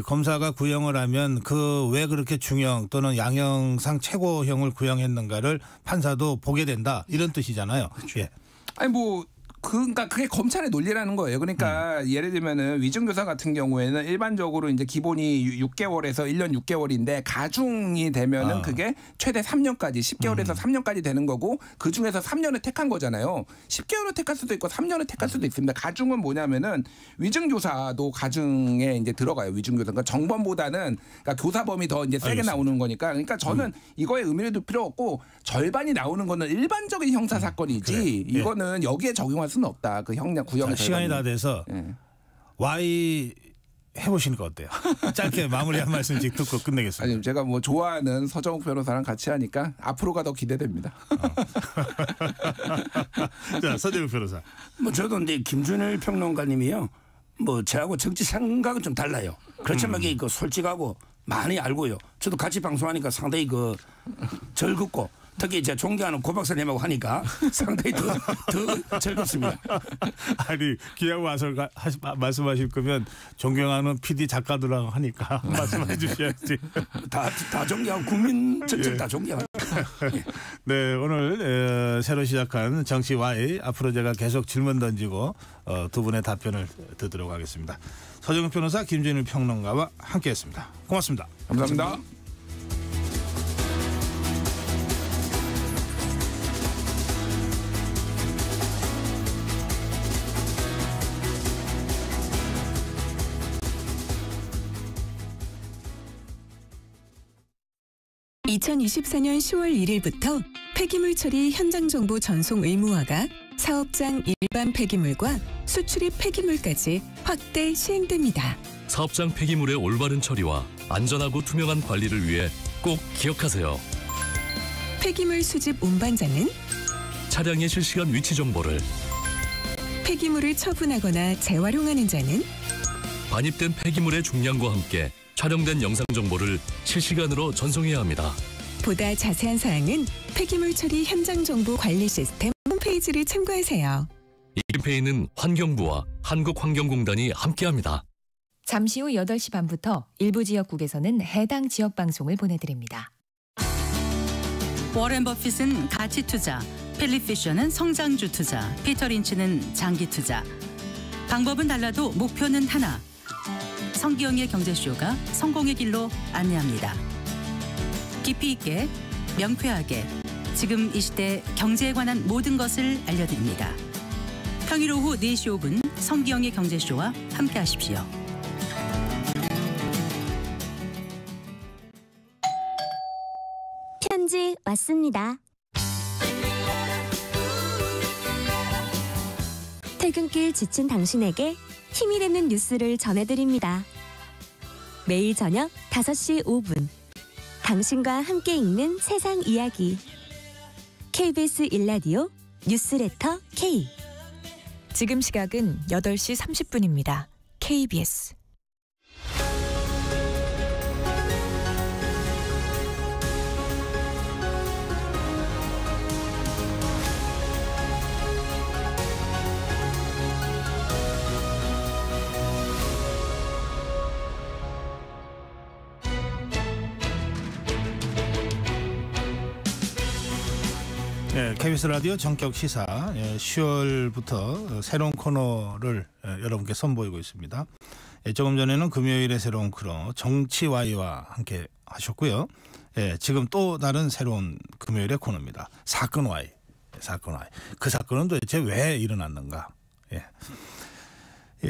검사가 구형을 하면 그 왜 그렇게 중형 또는 양형상 최고형을 구형했는가를 판사도 보게 된다, 이런 뜻이잖아요. 그렇죠. 예. 아니 뭐 그러니까 그게 검찰의 논리라는 거예요. 그러니까 예를 들면은 위증교사 같은 경우에는 일반적으로 이제 기본이 6개월에서 1년 6개월인데 가중이 되면은 그게 최대 3년까지 10개월에서 3년까지 되는 거고, 그 중에서 3년을 택한 거잖아요. 10개월을 택할 수도 있고 3년을 택할 수도 있습니다. 가중은 뭐냐면은 위증교사도 가중에 이제 들어가요. 위증교사. 그러니까 정범보다는 그러니까 교사범이 더 이제 세게 알겠습니다. 나오는 거니까. 그러니까 저는 이거에 의미를 둘 필요 없고, 절반이 나오는 거는 일반적인 형사 사건이지 그래. 이거는 여기에 적용할 수는 없다. 그 형량 구형의 시간이 다 돼서 Y 해보시는 거 어때요? 짧게 마무리 한 말씀씩 듣고 끝내겠습니다. 아니, 제가 뭐 좋아하는 서정욱 변호사랑 같이 하니까 앞으로가 더 기대됩니다. 자, 서정욱 변호사. 뭐 저도 근데 김준일 평론가님이요. 뭐 저하고 정치 생각은 좀 달라요. 그렇지만 이게 그 솔직하고 많이 알고요. 저도 같이 방송하니까 상당히 그 즐겁고, 특히 제가 존경하는 고 박사님하고 하니까 상당히 더 즐겁습니다. 아니, 기왕 와서 말씀하실 거면 존경하는 PD 작가들하고 하니까 말씀해 주셔야지. 다 존경하고 국민 전체를 다 존경하고. 네, 오늘 새로 시작한 정치 Y, 앞으로 제가 계속 질문 던지고 두 분의 답변을 듣도록 하겠습니다. 서정욱 변호사, 김준일 평론가와 함께했습니다. 고맙습니다. 감사합니다. 2024년 10월 1일부터 폐기물 처리 현장 정보 전송 의무화가 사업장 일반 폐기물과 수출입 폐기물까지 확대 시행됩니다. 사업장 폐기물의 올바른 처리와 안전하고 투명한 관리를 위해 꼭 기억하세요. 폐기물 수집 운반자는 차량의 실시간 위치 정보를, 폐기물을 처분하거나 재활용하는 자는 반입된 폐기물의 중량과 함께 촬영된 영상 정보를 실시간으로 전송해야 합니다. 보다 자세한 사항은 폐기물 처리 현장 정보 관리 시스템 홈페이지를 참고하세요. 이 캠페인은 환경부와 한국환경공단이 함께합니다. 잠시 후 8시 반부터 일부 지역국에서는 해당 지역 방송을 보내드립니다. 워렌 버핏은 가치 투자, 필립 피셔는 성장주 투자, 피터 린치는 장기 투자. 방법은 달라도 목표는 하나. 성기영의 경제쇼가 성공의 길로 안내합니다. 깊이 있게, 명쾌하게, 지금 이 시대 경제에 관한 모든 것을 알려드립니다. 평일 오후 4시 5분 성기영의 경제쇼와 함께하십시오. 편지 왔습니다. 퇴근길 지친 당신에게 힘이 되는 뉴스를 전해드립니다. 매일 저녁 5시 5분 당신과 함께 읽는 세상 이야기 KBS 1라디오 뉴스레터 K. 지금 시각은 8시 30분입니다. KBS. 네, KBS 라디오 전격 시사 10월부터 새로운 코너를 여러분께 선보이고 있습니다. 조금 전에는 금요일에 새로운 코너 정치와이와 함께 하셨고요. 지금 또 다른 새로운 금요일의 코너입니다. 사건와이. 사건와이. 그 사건은 도대체 왜 일어났는가.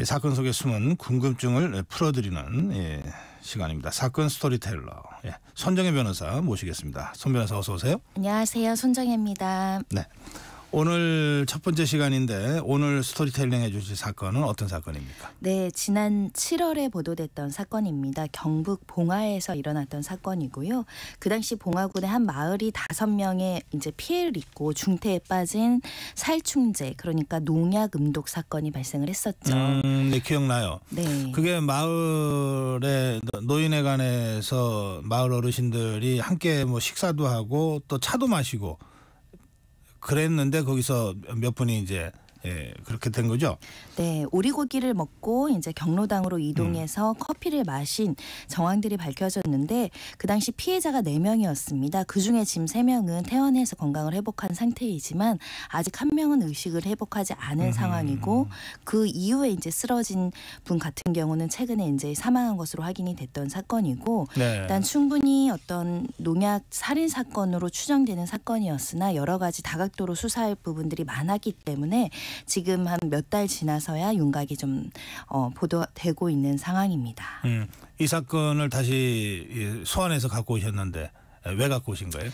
사건 속에 숨은 궁금증을 풀어드리는 시간입니다. 사건 스토리텔러 손정혜 변호사 모시겠습니다. 손 변호사 어서 오세요. 안녕하세요. 손정혜입니다. 네. 오늘 첫 번째 시간인데 오늘 스토리텔링 해주실 사건은 어떤 사건입니까? 네, 지난 7월에 보도됐던 사건입니다. 경북 봉화에서 일어났던 사건이고요. 그 당시 봉화군의 한 마을이 5명의 이제 피해를 입고 중태에 빠진 살충제, 그러니까 농약 음독 사건이 발생을 했었죠. 네, 기억나요. 네. 그게 마을에 노인회관에서 마을 어르신들이 함께 뭐 식사도 하고 또 차도 마시고 그랬는데 거기서 몇 분이 이제 그렇게 된 거죠? 네, 오리고기를 먹고 이제 경로당으로 이동해서 커피를 마신 정황들이 밝혀졌는데 그 당시 피해자가 4명이었습니다. 그중에 지금 3명은 퇴원해서 건강을 회복한 상태이지만 아직 1명은 의식을 회복하지 않은 상황이고 그 이후에 이제 쓰러진 분 같은 경우는 최근에 이제 사망한 것으로 확인이 됐던 사건이고 일단 충분히 어떤 농약 살인 사건으로 추정되는 사건이었으나 여러 가지 다각도로 수사할 부분들이 많았기 때문에 지금 한 몇 달 지나서야 윤곽이 좀 보도되고 있는 상황입니다. 이 사건을 다시 소환해서 갖고 오셨는데 왜 갖고 오신 거예요?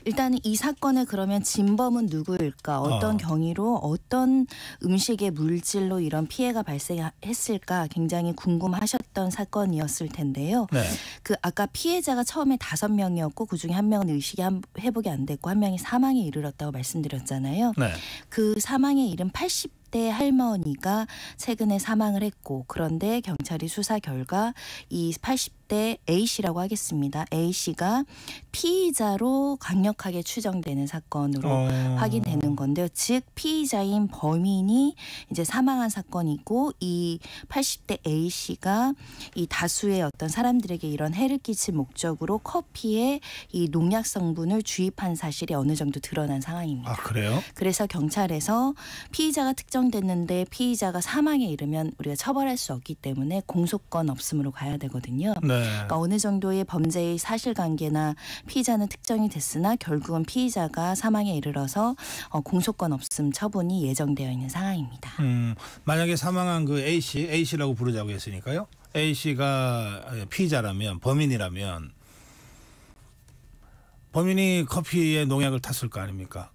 일단 이 사건의 그러면 진범은 누구일까? 어떤 경위로 어떤 음식의 물질로 이런 피해가 발생했을까? 굉장히 궁금하셨던 사건이었을 텐데요. 네. 그 아까 피해자가 처음에 5명이었고 그중에 1명은 의식이 회복이 안 됐고 1명이 사망에 이르렀다고 말씀드렸잖아요. 네. 그 사망에 이른 80대 할머니가 최근에 사망을 했고 그런데 경찰이 수사 결과 이 80대 A씨라고 하겠습니다. A씨가 피의자로 강력하게 추정되는 사건으로 확인되는 건데요. 즉 피의자인 범인이 이제 사망한 사건이고 이 80대 A씨가 이 다수의 어떤 사람들에게 이런 해를 끼칠 목적으로 커피에 이 농약 성분을 주입한 사실이 어느 정도 드러난 상황입니다. 아, 그래요? 그래서 경찰에서 피의자가 특정됐는데 피의자가 사망에 이르면 우리가 처벌할 수 없기 때문에 공소권 없음으로 가야 되거든요. 네. 그러니까 어느 정도의 범죄의 사실관계나 피의자는 특정이 됐으나 결국은 피의자가 사망에 이르러서 공소권 없음 처분이 예정되어 있는 상황입니다. 만약에 사망한 그 A씨라고 부르자고 했으니까요. A씨가 피의자라면 범인이라면 범인이 커피에 농약을 탔을 거 아닙니까?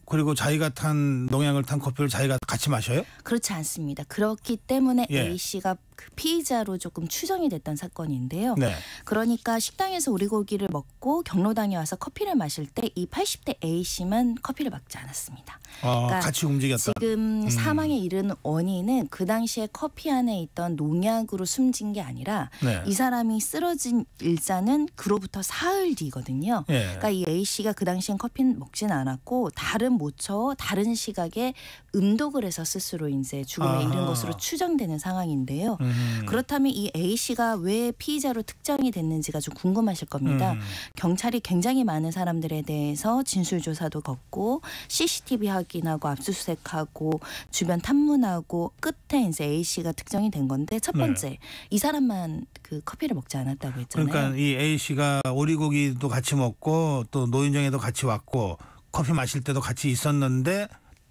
그리고 자기가 탄 농약을 탄 커피를 자기가 같이 마셔요? 그렇지 않습니다. 그렇기 때문에 예. A씨가 그 피의자로 조금 추정이 됐던 사건인데요. 네. 그러니까 식당에서 오리고기를 먹고 경로당에 와서 커피를 마실 때 이 80대 A씨만 커피를 먹지 않았습니다. 그러니까 같이 움직였다. 지금 사망에 이른 원인은 그 당시에 커피 안에 있던 농약으로 숨진 게 아니라 네. 이 사람이 쓰러진 일자는 그로부터 사흘 뒤거든요. 예. 그러니까 이 A씨가 그 당시엔 커피는 먹진 않았고 다른 모처 다른 시각에 음독을 해서 스스로 이제 죽음에 이른 것으로 추정되는 상황인데요. 그렇다면 이 A씨가 왜 피의자로 특정이 됐는지가 좀 궁금하실 겁니다. 경찰이 굉장히 많은 사람들에 대해서 진술조사도 걷고 CCTV 확인하고 압수수색하고 주변 탐문하고 끝에 이제 A씨가 특정이 된 건데 첫 번째 이 사람만 그 커피를 먹지 않았다고 했잖아요. 그러니까 이 A씨가 오리고기도 같이 먹고 또 노인정에도 같이 왔고 커피 마실 때도 같이 있었는데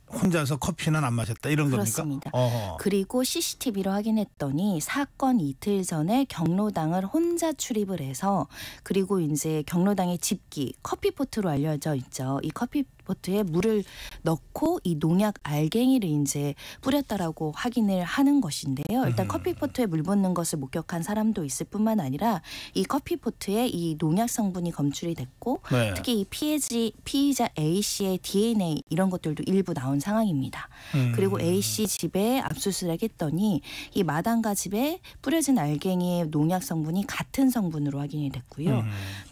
혼자서 커피는 안 마셨다 이런 그렇습니다. 겁니까? 그리고 CCTV로 확인했더니 사건 이틀 전에 경로당을 혼자 출입을 해서 그리고 이제 경로당의 집기 커피포트로 알려져 있죠. 이 커피포트에 물을 넣고 이 농약 알갱이를 이제 뿌렸다라고 확인을 하는 것인데요. 일단 커피포트에 물 붓는 것을 목격한 사람도 있을 뿐만 아니라 이 커피포트에 이 농약 성분이 검출이 됐고 네. 특히 이 피의자 A씨의 DNA 이런 것들도 일부 나온 상황입니다. 그리고 A씨 집에 압수수색했더니 이 마당과 집에 뿌려진 알갱이의 농약 성분이 같은 성분으로 확인이 됐고요.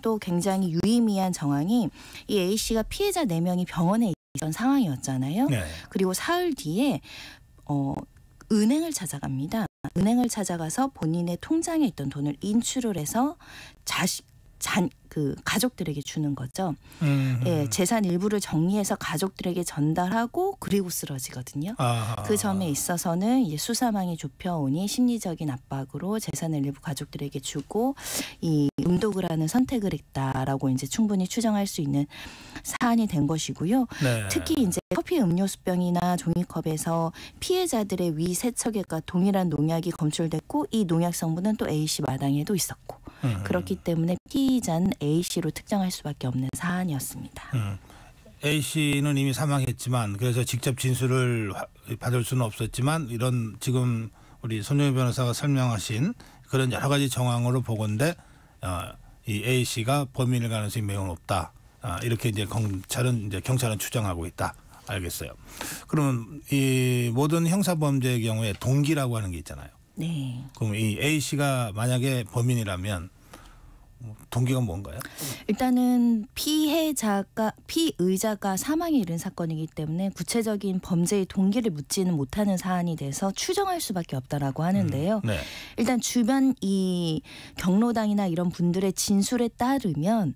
또 굉장히 유의미한 정황이 이 A씨가 피해자 4명이 병원에 있던 상황이었잖아요. 네. 그리고 사흘 뒤에 은행을 찾아갑니다. 은행을 찾아가서 본인의 통장에 있던 돈을 인출을 해서 가족들에게 주는 거죠. 예, 재산 일부를 정리해서 가족들에게 전달하고 그리고 쓰러지거든요. 그 점에 있어서는 이제 수사망이 좁혀오니 심리적인 압박으로 재산을 일부 가족들에게 주고 이 음독을 하는 선택을 했다라고 이제 충분히 추정할 수 있는 사안이 된 것이고요. 네. 특히 이제 커피 음료수병이나 종이컵에서 피해자들의 위 세척액과 동일한 농약이 검출됐고 이 농약 성분은 또 A씨 마당에도 있었고 그렇기 때문에 피의자는 A씨로 특정할 수밖에 없는 사안이었습니다. A씨는 이미 사망했지만 그래서 직접 진술을 받을 수는 없었지만 이런 지금 우리 손정희 변호사가 설명하신 그런 여러 가지 정황으로 보건대 이 A씨가 범인일 가능성이 매우 높다. 이렇게 이제 경찰은 추정하고 있다. 알겠어요. 그러면 이 모든 형사 범죄의 경우에 동기라고 하는 게 있잖아요. 네. 그럼 이 A씨가 만약에 범인이라면 동기가 뭔가요? 일단은 피의자가 사망에 이른 사건이기 때문에 구체적인 범죄의 동기를 묻지는 못하는 사안이 돼서 추정할 수밖에 없다라고 하는데요. 네. 일단 주변 이 경로당이나 이런 분들의 진술에 따르면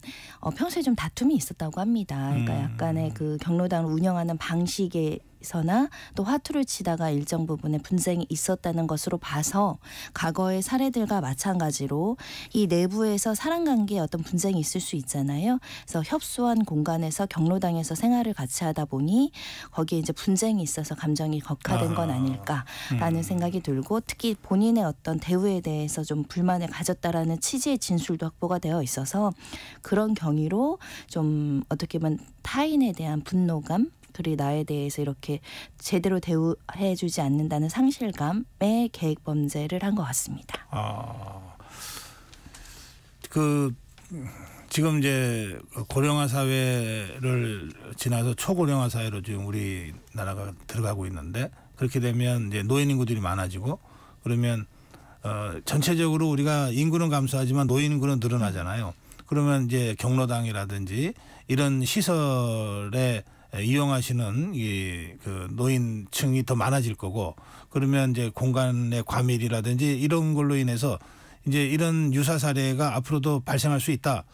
평소에 좀 다툼이 있었다고 합니다. 그러니까 약간의 그 경로당을 운영하는 방식에 서나 또 화투를 치다가 일정 부분에 분쟁이 있었다는 것으로 봐서 과거의 사례들과 마찬가지로 이 내부에서 사람관계에 어떤 분쟁이 있을 수 있잖아요. 그래서 협소한 공간에서 경로당에서 생활을 같이 하다 보니 거기에 이제 분쟁이 있어서 감정이 격화된 건 아닐까라는 생각이 들고 특히 본인의 어떤 대우에 대해서 좀 불만을 가졌다라는 취지의 진술도 확보가 되어 있어서 그런 경위로 좀 어떻게 보면 타인에 대한 분노감 그리고 나에 대해서 이렇게 제대로 대우해주지 않는다는 상실감에 계획 범죄를 한 것 같습니다. 지금 이제 고령화 사회를 지나서 초고령화 사회로 지금 우리나라가 들어가고 있는데 그렇게 되면 이제 노인 인구들이 많아지고 그러면 전체적으로 우리가 인구는 감소하지만 노인 인구는 늘어나잖아요. 그러면 이제 경로당이라든지 이런 시설에 이용하시는 그 노인층이 더 많아질 거고 그러면 이제 공간의 과밀이라든지 이런 걸로 인해서 이제 이런 유사 사례가 앞으로도 발생할 수 있다.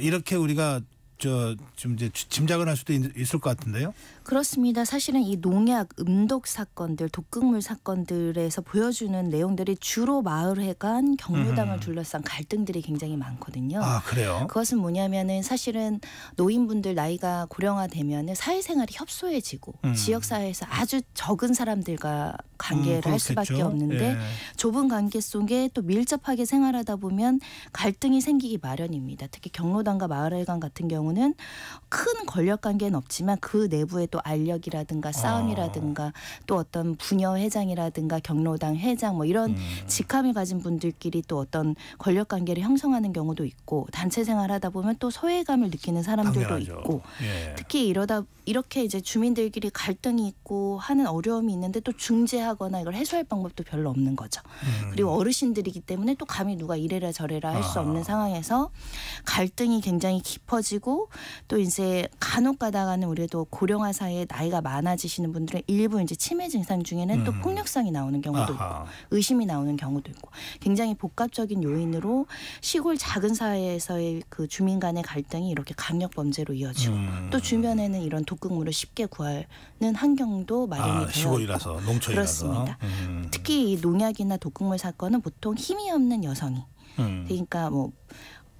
이렇게 우리가 좀 이제 짐작을 할 수도 있을 것 같은데요. 그렇습니다. 사실은 이 농약, 음독 사건들, 독극물 사건들에서 보여주는 내용들이 주로 마을회관, 경로당을 둘러싼 갈등들이 굉장히 많거든요. 그래요? 그것은 뭐냐면은 사실은 노인분들 나이가 고령화되면은 사회생활이 협소해지고 지역사회에서 아주 적은 사람들과 관계를 할 수밖에 없는데 좁은 관계 속에 또 밀접하게 생활하다 보면 갈등이 생기기 마련입니다. 특히 경로당과 마을회관 같은 경우 경우는 큰 권력 관계는 없지만 그 내부에 또 알력이라든가 싸움이라든가 또 어떤 부녀 회장이라든가 경로당 회장 뭐 이런 직함을 가진 분들끼리 또 어떤 권력 관계를 형성하는 경우도 있고 단체 생활하다 보면 또 소외감을 느끼는 사람들도 당연하죠. 있고 예. 특히 이렇게 이제 주민들끼리 갈등이 있고 하는 어려움이 있는데 또 중재하거나 이걸 해소할 방법도 별로 없는 거죠. 그리고 어르신들이기 때문에 또 감히 누가 이래라 저래라 할 수 없는 상황에서 갈등이 굉장히 깊어지고 또 이제 간혹 가다가는 우리도 고령화 사이에 나이가 많아지시는 분들은 일부 이제 치매 증상 중에는 또 폭력성이 나오는 경우도 있고 의심이 나오는 경우도 있고 굉장히 복합적인 요인으로 시골 작은 사회에서의 그 주민 간의 갈등이 이렇게 강력 범죄로 이어지고 또 주변에는 이런 독극물을 쉽게 구하는 환경도 마련이 되어 시골이라서 농촌이라서 그렇습니다. 특히 이 농약이나 독극물 사건은 보통 힘이 없는 여성이 그러니까 뭐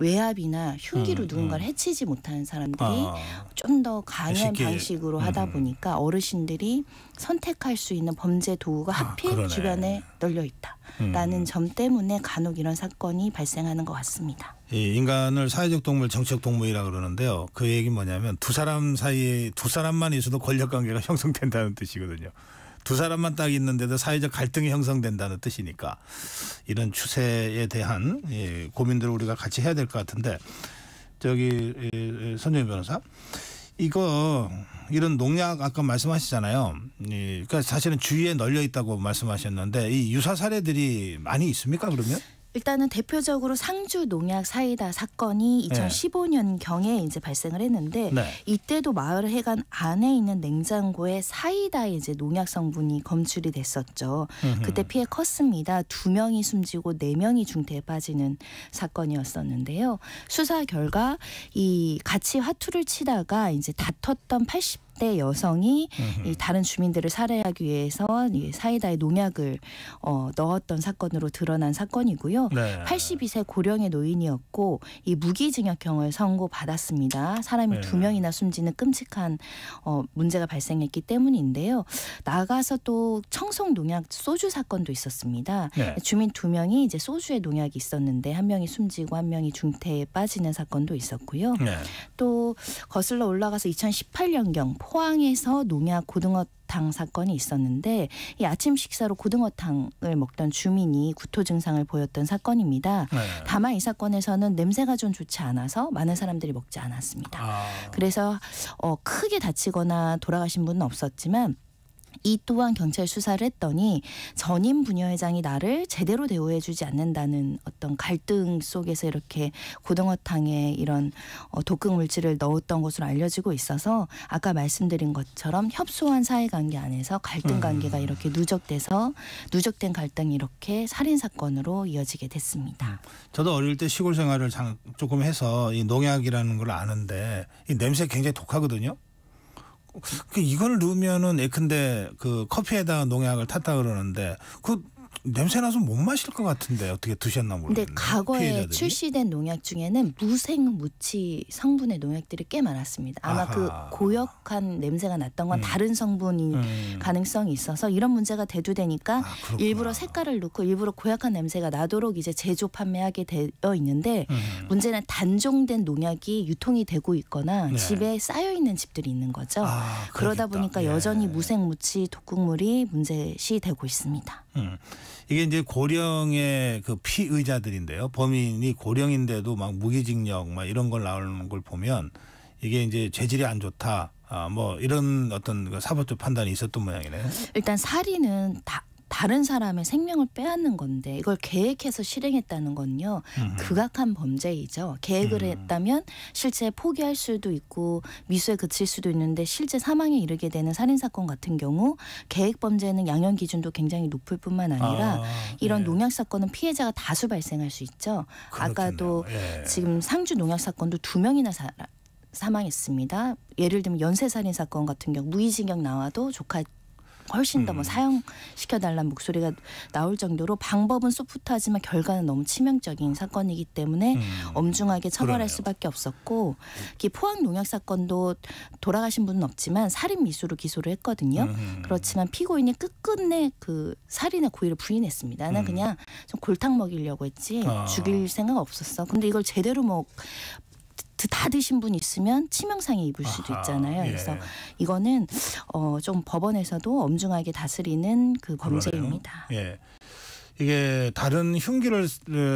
외압이나 흉기로 누군가를 해치지 못하는 사람들이 좀 더 강한 방식으로 하다 보니까 어르신들이 선택할 수 있는 범죄 도구가 하필 주변에 널려 있다라는 점 때문에 간혹 이런 사건이 발생하는 것 같습니다. 이 인간을 사회적 동물, 정치적 동물이라고 그러는데요. 그 얘기는 뭐냐면 두 사람 사이에 두 사람만 있어도 권력관계가 형성된다는 뜻이거든요. 두 사람만 딱 있는데도 사회적 갈등이 형성된다는 뜻이니까 이런 추세에 대한 고민들을 우리가 같이 해야 될 것 같은데 저기 선정희 변호사 이런 농약 아까 말씀하시잖아요. 그러니까 사실은 주위에 널려 있다고 말씀하셨는데 이 유사 사례들이 많이 있습니까 그러면? 일단은 대표적으로 상주 농약 사이다 사건이 2015년경에 이제 발생을 했는데 이때도 마을 해관 안에 있는 냉장고에 사이다에 이제 농약 성분이 검출이 됐었죠. 그때 피해 컸습니다. 2명이 숨지고 4명이 중태에 빠지는 사건이었었는데요. 수사 결과 이 같이 화투를 치다가 이제 다퉜던 80대 여성이 이 다른 주민들을 살해하기 위해서 이 사이다에 농약을 넣었던 사건으로 드러난 사건이고요. 82세 고령의 노인이었고 이 무기징역형을 선고받았습니다. 사람이 2명이나 숨지는 끔찍한 문제가 발생했기 때문인데요. 나가서 또 청송 농약 소주 사건도 있었습니다. 주민 2명이 이제 소주에 농약이 있었는데 1명이 숨지고 1명이 중태에 빠지는 사건도 있었고요. 또 거슬러 올라가서 2018년경 포항에서 농약 고등어탕 사건이 있었는데 이 아침 식사로 고등어탕을 먹던 주민이 구토 증상을 보였던 사건입니다. 다만 이 사건에서는 냄새가 좀 좋지 않아서 많은 사람들이 먹지 않았습니다. 그래서 크게 다치거나 돌아가신 분은 없었지만 이 또한 경찰 수사를 했더니 전임 부녀회장이 나를 제대로 대우해주지 않는다는 어떤 갈등 속에서 이렇게 고등어탕에 이런 독극 물질을 넣었던 것으로 알려지고 있어서 아까 말씀드린 것처럼 협소한 사회관계 안에서 갈등 관계가 이렇게 누적된 갈등이 이렇게 살인 사건으로 이어지게 됐습니다. 저도 어릴 때 시골 생활을 조금 해서 이 농약이라는 걸 아는데 이 냄새 굉장히 독하거든요. 이걸 넣으면은 예컨대 그 커피에다가 농약을 탔다 그러는데 그 냄새 나서 못 마실 것 같은데 어떻게 드셨나 모르겠네요. 근데 과거에 피해자들이. 출시된 농약 중에는 무생-무치 성분의 농약들이 꽤 많았습니다. 아마 그 고역한 냄새가 났던 건 다른 성분이 가능성이 있어서 이런 문제가 대두되니까 일부러 색깔을 넣고 일부러 고약한 냄새가 나도록 이제 제조 판매하게 되어 있는데 문제는 단종된 농약이 유통이 되고 있거나 집에 쌓여 있는 집들이 있는 거죠. 그러다 보니까 여전히 무생-무치 독극물이 문제시 되고 있습니다. 이게 이제 고령의 그 피의자들인데요. 범인이 고령인데도 막 무기징역 막 이런 걸 나오는 걸 보면 이게 이제 죄질이 안 좋다. 뭐 이런 어떤 사법적 판단이 있었던 모양이네요. 일단 살인은 다른 사람의 생명을 빼앗는 건데 이걸 계획해서 실행했다는 건요. 극악한 범죄이죠. 계획을 했다면 실제 포기할 수도 있고 미수에 그칠 수도 있는데 실제 사망에 이르게 되는 살인사건 같은 경우 계획 범죄는 양형 기준도 굉장히 높을 뿐만 아니라 이런 농약 사건은 피해자가 다수 발생할 수 있죠. 아까도 지금 상주 농약 사건도 2명이나 사망했습니다. 예를 들면 연쇄살인 사건 같은 경우 무기징역 나와도 조카 훨씬 더 뭐 사형시켜달라는 목소리가 나올 정도로 방법은 소프트하지만 결과는 너무 치명적인 사건이기 때문에 엄중하게 처벌할 수밖에 없었고 포항 농약 사건도 돌아가신 분은 없지만 살인 미수로 기소를 했거든요. 그렇지만 피고인이 끝끝내 그 살인의 고의를 부인했습니다. 나는 그냥 좀 골탕 먹이려고 했지 죽일 생각 없었어. 근데 이걸 제대로 다 드신 분 있으면 치명상에 입을 수도 있잖아요. 예. 그래서 이거는 좀 법원에서도 엄중하게 다스리는 그 범죄입니다. 예. 이게 다른 흉기를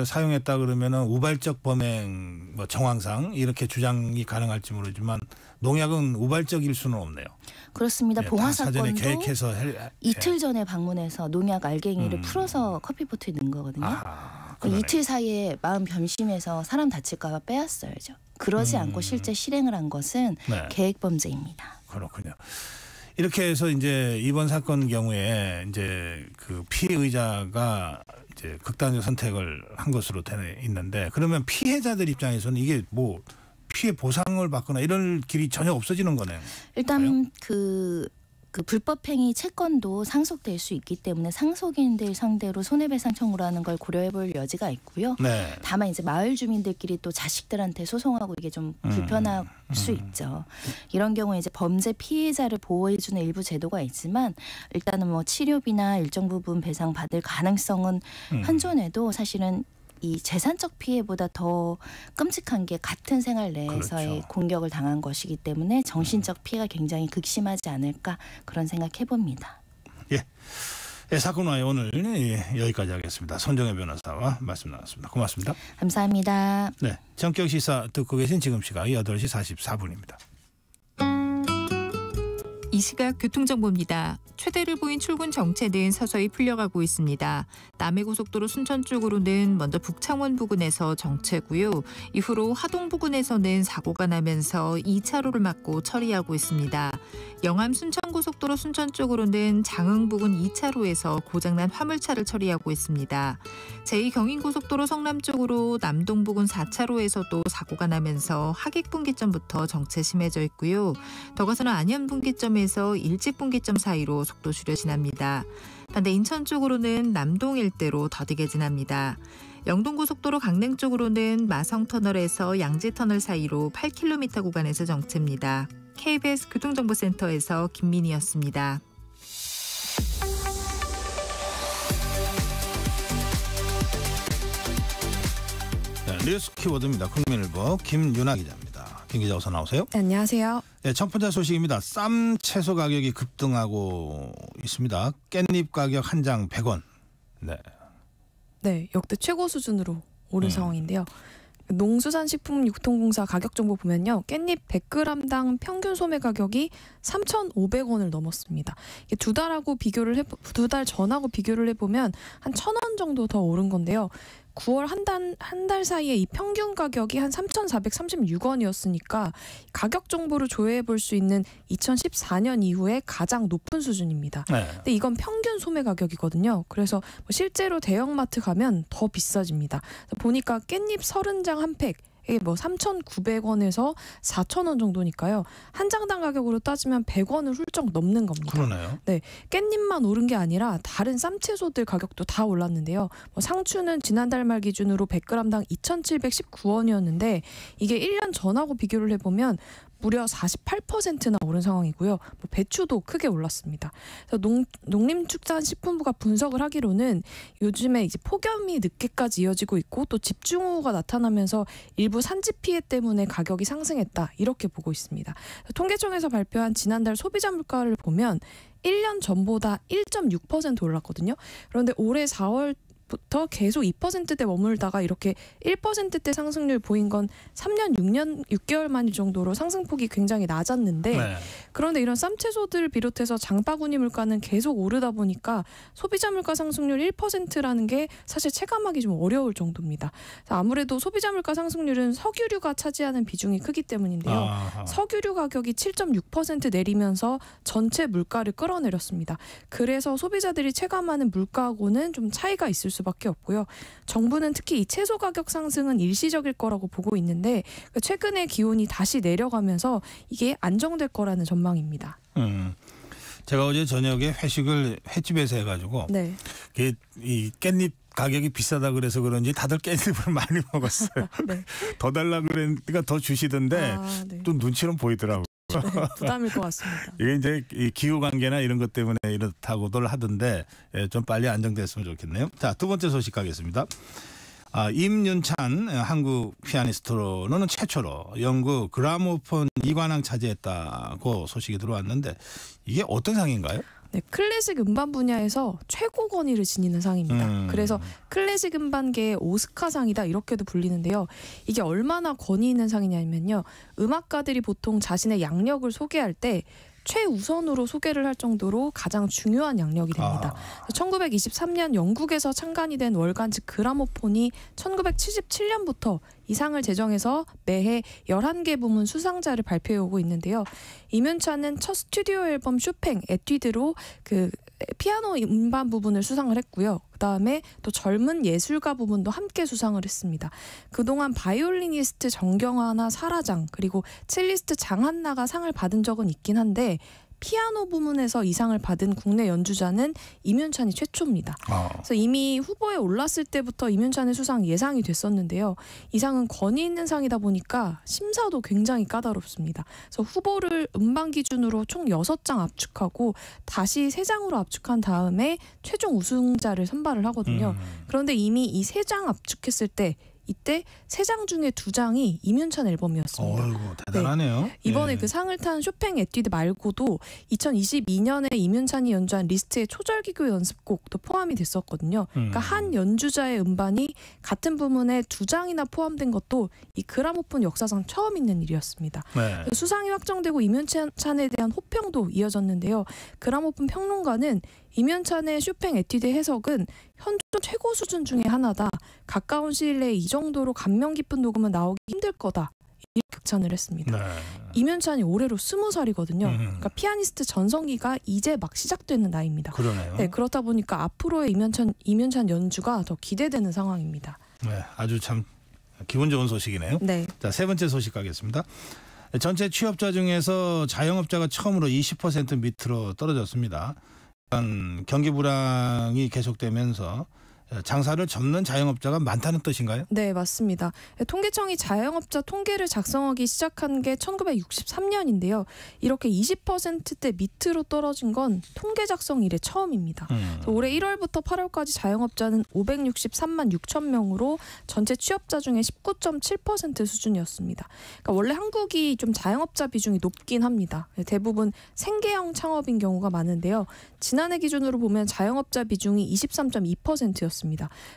사용했다 그러면은 우발적 범행 뭐 정황상 이렇게 주장이 가능할지 모르지만 농약은 우발적일 수는 없네요. 그렇습니다. 예, 봉화 다 사전에 사건도 계획해서 이틀 전에 방문해서 농약 알갱이를 풀어서 커피포트에 넣은 거거든요. 이틀 사이에 마음 변심해서 사람 다칠까 봐 빼앗어야죠. 그러지 않고 실제 실행을 한 것은 네. 계획 범죄입니다. 그렇군요. 이렇게 해서 이제 이번 사건 경우에 이제 그 피의자가 이제 극단적 선택을 한 것으로 되어 있는데 그러면 피해자들 입장에서는 이게 뭐 피해 보상을 받거나 이럴 길이 전혀 없어지는 거네요. 일단 그 불법행위 채권도 상속될 수 있기 때문에 상속인들 상대로 손해배상 청구를 하는 걸 고려해볼 여지가 있고요. 네. 다만 이제 마을 주민들끼리 또 자식들한테 소송하고 이게 좀 불편할 수 있죠. 이런 경우에 이제 범죄 피해자를 보호해주는 일부 제도가 있지만 일단은 뭐 치료비나 일정 부분 배상 받을 가능성은 한존해도 사실은 이 재산적 피해보다 더 끔찍한 게 같은 생활 내에서의 그렇죠. 공격을 당한 것이기 때문에 정신적 피해가 굉장히 극심하지 않을까 그런 생각해봅니다. 예. 사건화에 오늘 여기까지 하겠습니다. 손정혜 변호사와 말씀 나눴습니다. 고맙습니다. 감사합니다. 네, 전격시사 듣고 계신 지금 시각 8시 44분입니다. 이 시각 교통정보입니다. 최대를 보인 출근 정체는 서서히 풀려가고 있습니다. 남해고속도로 순천 쪽으로는 먼저 북창원 부근에서 정체고요. 이후로 하동 부근에서는 사고가 나면서 2차로를 막고 처리하고 있습니다. 영암 순천고속도로 순천 쪽으로는 장흥 부근 2차로에서 고장난 화물차를 처리하고 있습니다. 제2경인고속도로 성남 쪽으로 남동 부근 4차로에서도 사고가 나면서 하객분기점부터 정체 심해져 있고요. 더 가서는 안현분기점에서 일직분기점 사이로 속도 줄여 지납니다. 반대 인천 쪽으로는 남동 일대로 더디게 지납니다. 영동고속도로 강릉 쪽으로는 마성터널에서 양지터널 사이로 8km 구간에서 정체입니다. KBS 교통정보센터에서 김민희였습니다. 네, 뉴스 키워드입니다. 국민일보 김윤아 기자입니다. 김 기자 어서 나오세요. 네, 안녕하세요. 네, 첫 번째 소식입니다. 쌈 채소 가격이 급등하고 있습니다. 깻잎 가격 한 장 100원. 네. 네, 역대 최고 수준으로 오른 상황인데요. 농수산식품유통공사 가격 정보 보면요. 깻잎 100g당 평균 소매 가격이 3,500원을 넘었습니다. 이게 두 달 전하고 비교를 해보면 한 1,000원 정도 더 오른 건데요. 9월 한 달 사이에 이 평균 가격이 한 3,436원이었으니까 가격 정보를 조회해 볼 수 있는 2014년 이후에 가장 높은 수준입니다. 네. 근데 이건 평균 소매 가격이거든요. 그래서 실제로 대형마트 가면 더 비싸집니다. 보니까 깻잎 30장 한 팩. 이게 뭐 3,900원에서 4,000원 정도니까요. 한 장당 가격으로 따지면 100원을 훌쩍 넘는 겁니다. 그러네요. 네, 깻잎만 오른 게 아니라 다른 쌈채소들 가격도 다 올랐는데요. 상추는 지난달 말 기준으로 100g당 2,719원이었는데 이게 1년 전하고 비교를 해보면 무려 48%나 오른 상황이고요. 배추도 크게 올랐습니다. 그래서 농림축산식품부가 분석을 하기로는 요즘에 이제 폭염이 늦게까지 이어지고 있고 또 집중호우가 나타나면서 일부 산지 피해 때문에 가격이 상승했다 이렇게 보고 있습니다. 통계청에서 발표한 지난달 소비자 물가를 보면 1년 전보다 1.6% 올랐거든요. 그런데 올해 4월부터 계속 2%대 머물다가 이렇게 1%대 상승률 보인 건 3년 6개월 만일 정도로 상승폭이 굉장히 낮았는데 네. 그런데 이런 쌈채소들을 비롯해서 장바구니 물가는 계속 오르다 보니까 소비자 물가 상승률 1%라는 게 사실 체감하기 좀 어려울 정도입니다. 아무래도 소비자 물가 상승률은 석유류가 차지하는 비중이 크기 때문인데요. 아하. 석유류 가격이 7.6% 내리면서 전체 물가를 끌어내렸습니다. 그래서 소비자들이 체감하는 물가하고는 좀 차이가 있을 수밖에 없고요. 정부는 특히 이 채소 가격 상승은 일시적일 거라고 보고 있는데 최근에 기온이 다시 내려가면서 이게 안정될 거라는 전망입니다. 제가 어제 저녁에 회식을 횟집에서 해가지고 네. 이 깻잎 가격이 비싸다 그래서 그런지 다들 깻잎을 많이 먹었어요. 네. 더 달라 그러니까 더 주시던데 네. 또 눈치는 보이더라고요. 네, 부담일 것 같습니다. 이게 이제 이 기후 관계나 이런 것 때문에 이렇다고들 하던데 좀 빨리 안정됐으면 좋겠네요. 자, 두 번째 소식 가겠습니다. 임윤찬 한국 피아니스트로는 최초로 영국 그라모폰 2관왕 차지했다고 소식이 들어왔는데 이게 어떤 상인가요? 네, 클래식 음반 분야에서 최고 권위를 지니는 상입니다. 그래서 클래식 음반계의 오스카상이다 이렇게도 불리는데요. 이게 얼마나 권위 있는 상이냐면요. 음악가들이 보통 자신의 양력을 소개할 때 최우선으로 소개를 할 정도로 가장 중요한 양력이 됩니다. 1923년 영국에서 창간이 된 월간지 그라모폰이 1977년부터 이 상을 제정해서 매해 11개 부문 수상자를 발표해오고 있는데요. 임윤찬은 첫 스튜디오 앨범 쇼팽 에뛰드로 그 피아노 음반 부분을 수상을 했고요. 그다음에 또 젊은 예술가 부분도 함께 수상을 했습니다. 그동안 바이올리니스트 정경화나 사라장 그리고 첼리스트 장한나가 상을 받은 적은 있긴 한데 피아노 부문에서 이 상을 받은 국내 연주자는 임윤찬이 최초입니다. 그래서 이미 후보에 올랐을 때부터 임윤찬의 수상 예상이 됐었는데요. 이 상은 권위 있는 상이다 보니까 심사도 굉장히 까다롭습니다. 그래서 후보를 음반 기준으로 총 6장 압축하고 다시 3장으로 압축한 다음에 최종 우승자를 선발을 하거든요. 그런데 이미 이 3장 압축했을 때 이때 3장 중에 2장이 임윤찬 앨범이었습니다. 어이구, 대단하네요. 네. 이번에 그 상을 탄 쇼팽 에뛰드 말고도 2022년에 임윤찬이 연주한 리스트의 초절기교 연습곡도 포함이 됐었거든요. 그러니까 한 연주자의 음반이 같은 부문에 2장이나 포함된 것도 이 그라모폰 역사상 처음 있는 일이었습니다. 네. 수상이 확정되고 임윤찬에 대한 호평도 이어졌는데요. 그라모폰 평론가는 임윤찬의 쇼팽 에뛰드 해석은 현존 최고 수준 중에 하나다. 가까운 시일 내에 이 정도로 감명 깊은 녹음은 나오기 힘들 거다. 이렇게 극찬을 했습니다. 네. 임윤찬이 올해로 20살이거든요. 그러니까 피아니스트 전성기가 이제 막 시작되는 나이입니다. 그러네요. 네, 그렇다 보니까 앞으로의 임윤찬 연주가 더 기대되는 상황입니다. 네, 아주 참 기분 좋은 소식이네요. 네. 자, 세 번째 소식 가겠습니다. 전체 취업자 중에서 자영업자가 처음으로 20% 밑으로 떨어졌습니다. 경기 불황이 계속되면서 장사를 접는 자영업자가 많다는 뜻인가요? 네, 맞습니다. 통계청이 자영업자 통계를 작성하기 시작한 게 1963년인데요. 이렇게 20%대 밑으로 떨어진 건 통계 작성 이래 처음입니다. 올해 1월부터 8월까지 자영업자는 563만 6천 명으로 전체 취업자 중에 19.7% 수준이었습니다. 그러니까 원래 한국이 좀 자영업자 비중이 높긴 합니다. 대부분 생계형 창업인 경우가 많은데요. 지난해 기준으로 보면 자영업자 비중이 23.2%였습니다.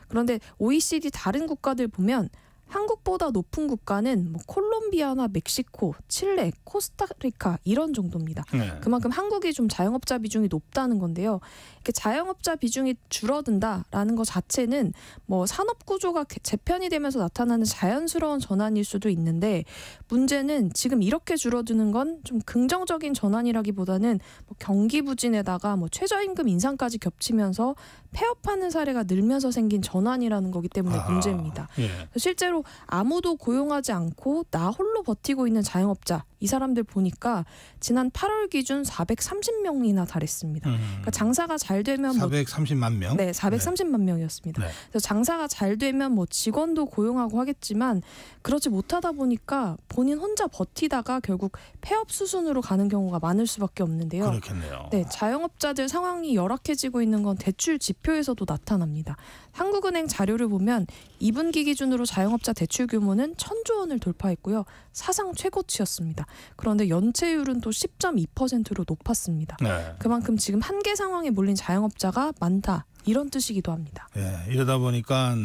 그런데 OECD 다른 국가들 보면 한국보다 높은 국가는 뭐 콜롬비아나 멕시코, 칠레, 코스타리카 이런 정도입니다. 네. 그만큼 한국이 좀 자영업자 비중이 높다는 건데요. 이렇게 자영업자 비중이 줄어든다라는 것 자체는 뭐 산업 구조가 재편이 되면서 나타나는 자연스러운 전환일 수도 있는데 문제는 지금 이렇게 줄어드는 건 좀 긍정적인 전환이라기보다는 뭐 경기 부진에다가 뭐 최저임금 인상까지 겹치면서 폐업하는 사례가 늘면서 생긴 전환이라는 거기 때문에 문제입니다. 예. 실제로 아무도 고용하지 않고 나 홀로 버티고 있는 자영업자 이 사람들 보니까 지난 8월 기준 430명이나 달했습니다. 그러니까 장사가 잘 되면 430만 명? 네, 430만 명이었습니다. 네. 그래서 장사가 잘 되면 뭐 직원도 고용하고 하겠지만 그렇지 못하다 보니까 본인 혼자 버티다가 결국 폐업 수순으로 가는 경우가 많을 수밖에 없는데요. 그렇겠네요. 네, 자영업자들 상황이 열악해지고 있는 건 대출 지표에서도 나타납니다. 한국은행 자료를 보면 2분기 기준으로 자영업자 대출 규모는 1,000조 원을 돌파했고요. 사상 최고치였습니다. 그런데 연체율은 또 10.2%로 높았습니다. 네. 그만큼 지금 한계 상황에 몰린 자영업자가 많다. 이런 뜻이기도 합니다. 예, 이러다 보니까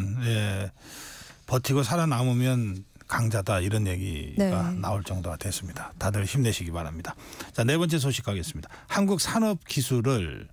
버티고 살아남으면 강자다 이런 얘기가 나올 정도가 됐습니다. 다들 힘내시기 바랍니다. 자, 네 번째 소식 가겠습니다. 한국 산업 기술을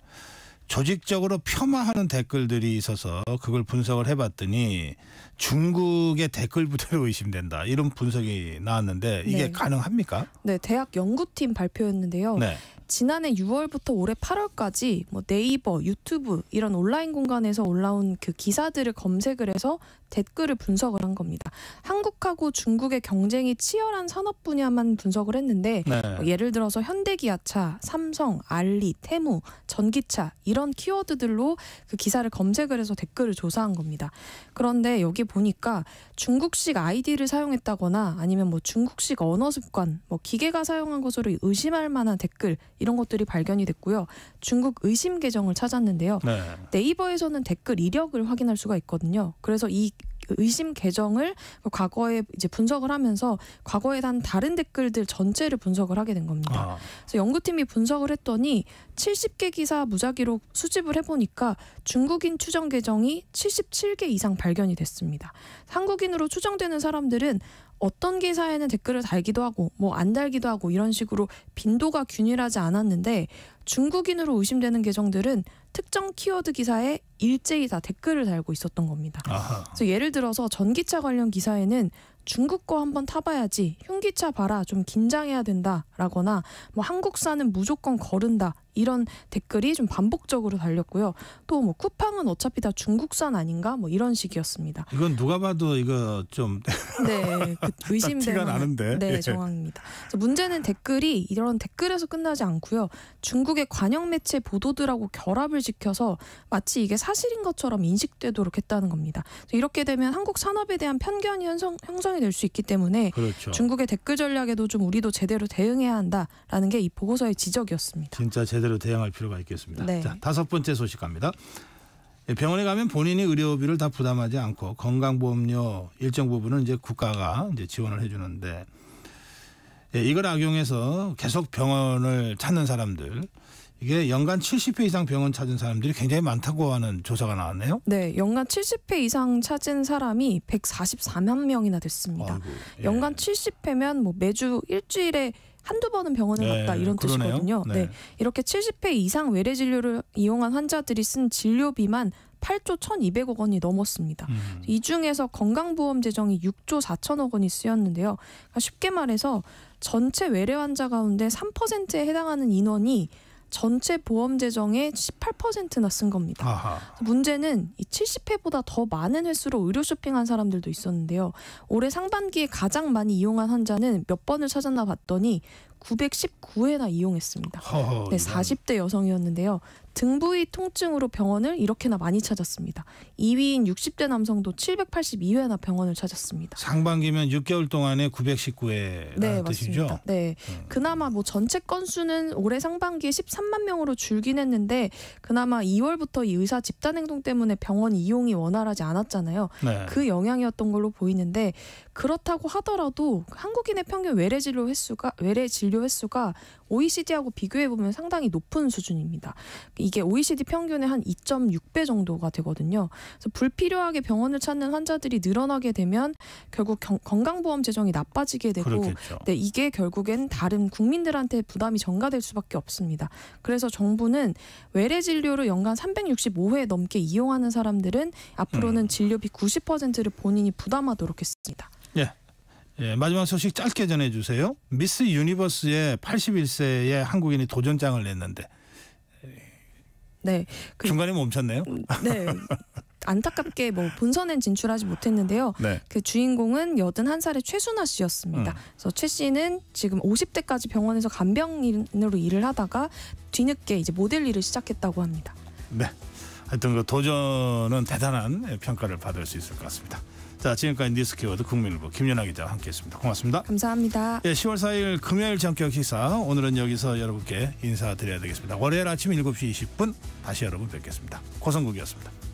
조직적으로 폄하하는 댓글들이 있어서 그걸 분석을 해봤더니 중국의 댓글 부대로 의심된다 이런 분석이 나왔는데 이게 가능합니까? 네, 대학 연구팀 발표였는데요. 네. 지난해 6월부터 올해 8월까지 뭐 네이버, 유튜브 이런 온라인 공간에서 올라온 그 기사들을 검색을 해서 댓글을 분석을 한 겁니다. 한국하고 중국의 경쟁이 치열한 산업 분야만 분석을 했는데 예를 들어서 현대기아차, 삼성, 알리, 테무, 전기차 이런 키워드들로 그 기사를 검색을 해서 댓글을 조사한 겁니다. 그런데 여기 보니까 중국식 아이디를 사용했다거나 아니면 뭐 중국식 언어 습관, 뭐 기계가 사용한 것으로 의심할 만한 댓글 이런 것들이 발견이 됐고요. 중국 의심 계정을 찾았는데요. 네이버에서는 댓글 이력을 확인할 수가 있거든요. 그래서 이 의심 계정을 과거에 이제 분석을 하면서 과거에 단 다른 댓글들 전체를 분석을 하게 된 겁니다. 그래서 연구팀이 분석을 했더니 70개 기사 무작위로 수집을 해보니까 중국인 추정 계정이 77개 이상 발견이 됐습니다. 한국인으로 추정되는 사람들은 어떤 기사에는 댓글을 달기도 하고 뭐 안 달기도 하고 이런 식으로 빈도가 균일하지 않았는데 중국인으로 의심되는 계정들은 특정 키워드 기사에 일제히 다 댓글을 달고 있었던 겁니다. 그래서 예를 들어서 전기차 관련 기사에는 중국 거 한번 타봐야지, 흉기차 봐라, 좀 긴장해야 된다라거나 뭐 한국산은 무조건 거른다, 이런 댓글이 좀 반복적으로 달렸고요. 또 뭐 쿠팡은 어차피 다 중국산 아닌가, 뭐 이런 식이었습니다. 이건 누가 봐도 이거 좀 네, 의심되는 티가 나는데. 네, 정황입니다. 그래서 문제는 댓글이 이런 댓글에서 끝나지 않고요. 중국의 관영 매체 보도들하고 결합을 시켜서 마치 이게 사실인 것처럼 인식되도록 했다는 겁니다. 이렇게 되면 한국 산업에 대한 편견이 형성이 될 수 있기 때문에 그렇죠. 중국의 댓글 전략에도 좀 우리도 제대로 대응해야 한다라는 게 이 보고서의 지적이었습니다. 진짜 제대로 대응할 필요가 있겠습니다. 네. 자, 5번째 소식 갑니다. 병원에 가면 본인이 의료비를 다 부담하지 않고 건강보험료 일정 부분은 이제 국가가 이제 지원을 해주는데, 이걸 악용해서 계속 병원을 찾는 사람들, 이게 연간 70회 이상 병원 찾은 사람들이 굉장히 많다고 하는 조사가 나왔네요. 네, 연간 70회 이상 찾은 사람이 144만 명이나 됐습니다. 아이고, 예. 연간 70회면 뭐 매주 일주일에 한두 번은 병원을 갔다, 이런 그러네요. 뜻이거든요. 네. 네, 이렇게 70회 이상 외래 진료를 이용한 환자들이 쓴 진료비만 8조 1,200억 원이 넘었습니다. 이 중에서 건강보험 재정이 6조 4천억 원이 쓰였는데요. 그러니까 쉽게 말해서 전체 외래 환자 가운데 3%에 해당하는 인원이 전체 보험 재정의 18%나 쓴 겁니다. 아하. 문제는 이 70회보다 더 많은 횟수로 의료 쇼핑한 사람들도 있었는데요. 올해 상반기에 가장 많이 이용한 환자는 몇 번을 찾았나 봤더니 919회나 이용했습니다. 허허, 네, 40대 여성이었는데요. 등 부위 통증으로 병원을 이렇게나 많이 찾았습니다. 2위인 60대 남성도 782회나 병원을 찾았습니다. 상반기면 6개월 동안에 919회라는 네, 뜻이죠? 맞습니다. 네, 그나마 뭐 전체 건수는 올해 상반기에 13만 명으로 줄긴 했는데 그나마 2월부터 이 의사 집단 행동 때문에 병원 이용이 원활하지 않았잖아요. 네. 그 영향이었던 걸로 보이는데, 그렇다고 하더라도 한국인의 평균 외래 진료 횟수가 OECD하고 비교해 보면 상당히 높은 수준입니다. 이게 OECD 평균의 한 2.6배 정도가 되거든요. 그래서 불필요하게 병원을 찾는 환자들이 늘어나게 되면 결국 건강보험 재정이 나빠지게 되고, 그렇겠죠. 네, 이게 결국엔 다른 국민들한테 부담이 전가될 수밖에 없습니다. 그래서 정부는 외래 진료를 연간 365회 넘게 이용하는 사람들은 앞으로는 진료비 90%를 본인이 부담하도록 했습니다. 예. 예, 마지막 소식 짧게 전해주세요. 미스 유니버스에 81세의 한국인이 도전장을 냈는데, 네, 중간에 멈췄네요. 네. 안타깝게 뭐 본선엔 진출하지 못했는데요. 네. 그 주인공은 81살의 최순아 씨였습니다. 그래서 최 씨는 지금 50대까지 병원에서 간병인으로 일을 하다가 뒤늦게 이제 모델 일을 시작했다고 합니다. 네. 하여튼 그 도전은 대단한 평가를 받을 수 있을 것 같습니다. 자, 지금까지 뉴스키워드 국민일보 김연아 기자와 함께했습니다. 고맙습니다. 감사합니다. 예, 10월 4일 금요일 전격 시사, 오늘은 여기서 여러분께 인사드려야 되겠습니다. 월요일 아침 7시 20분 다시 여러분 뵙겠습니다. 고성국이었습니다.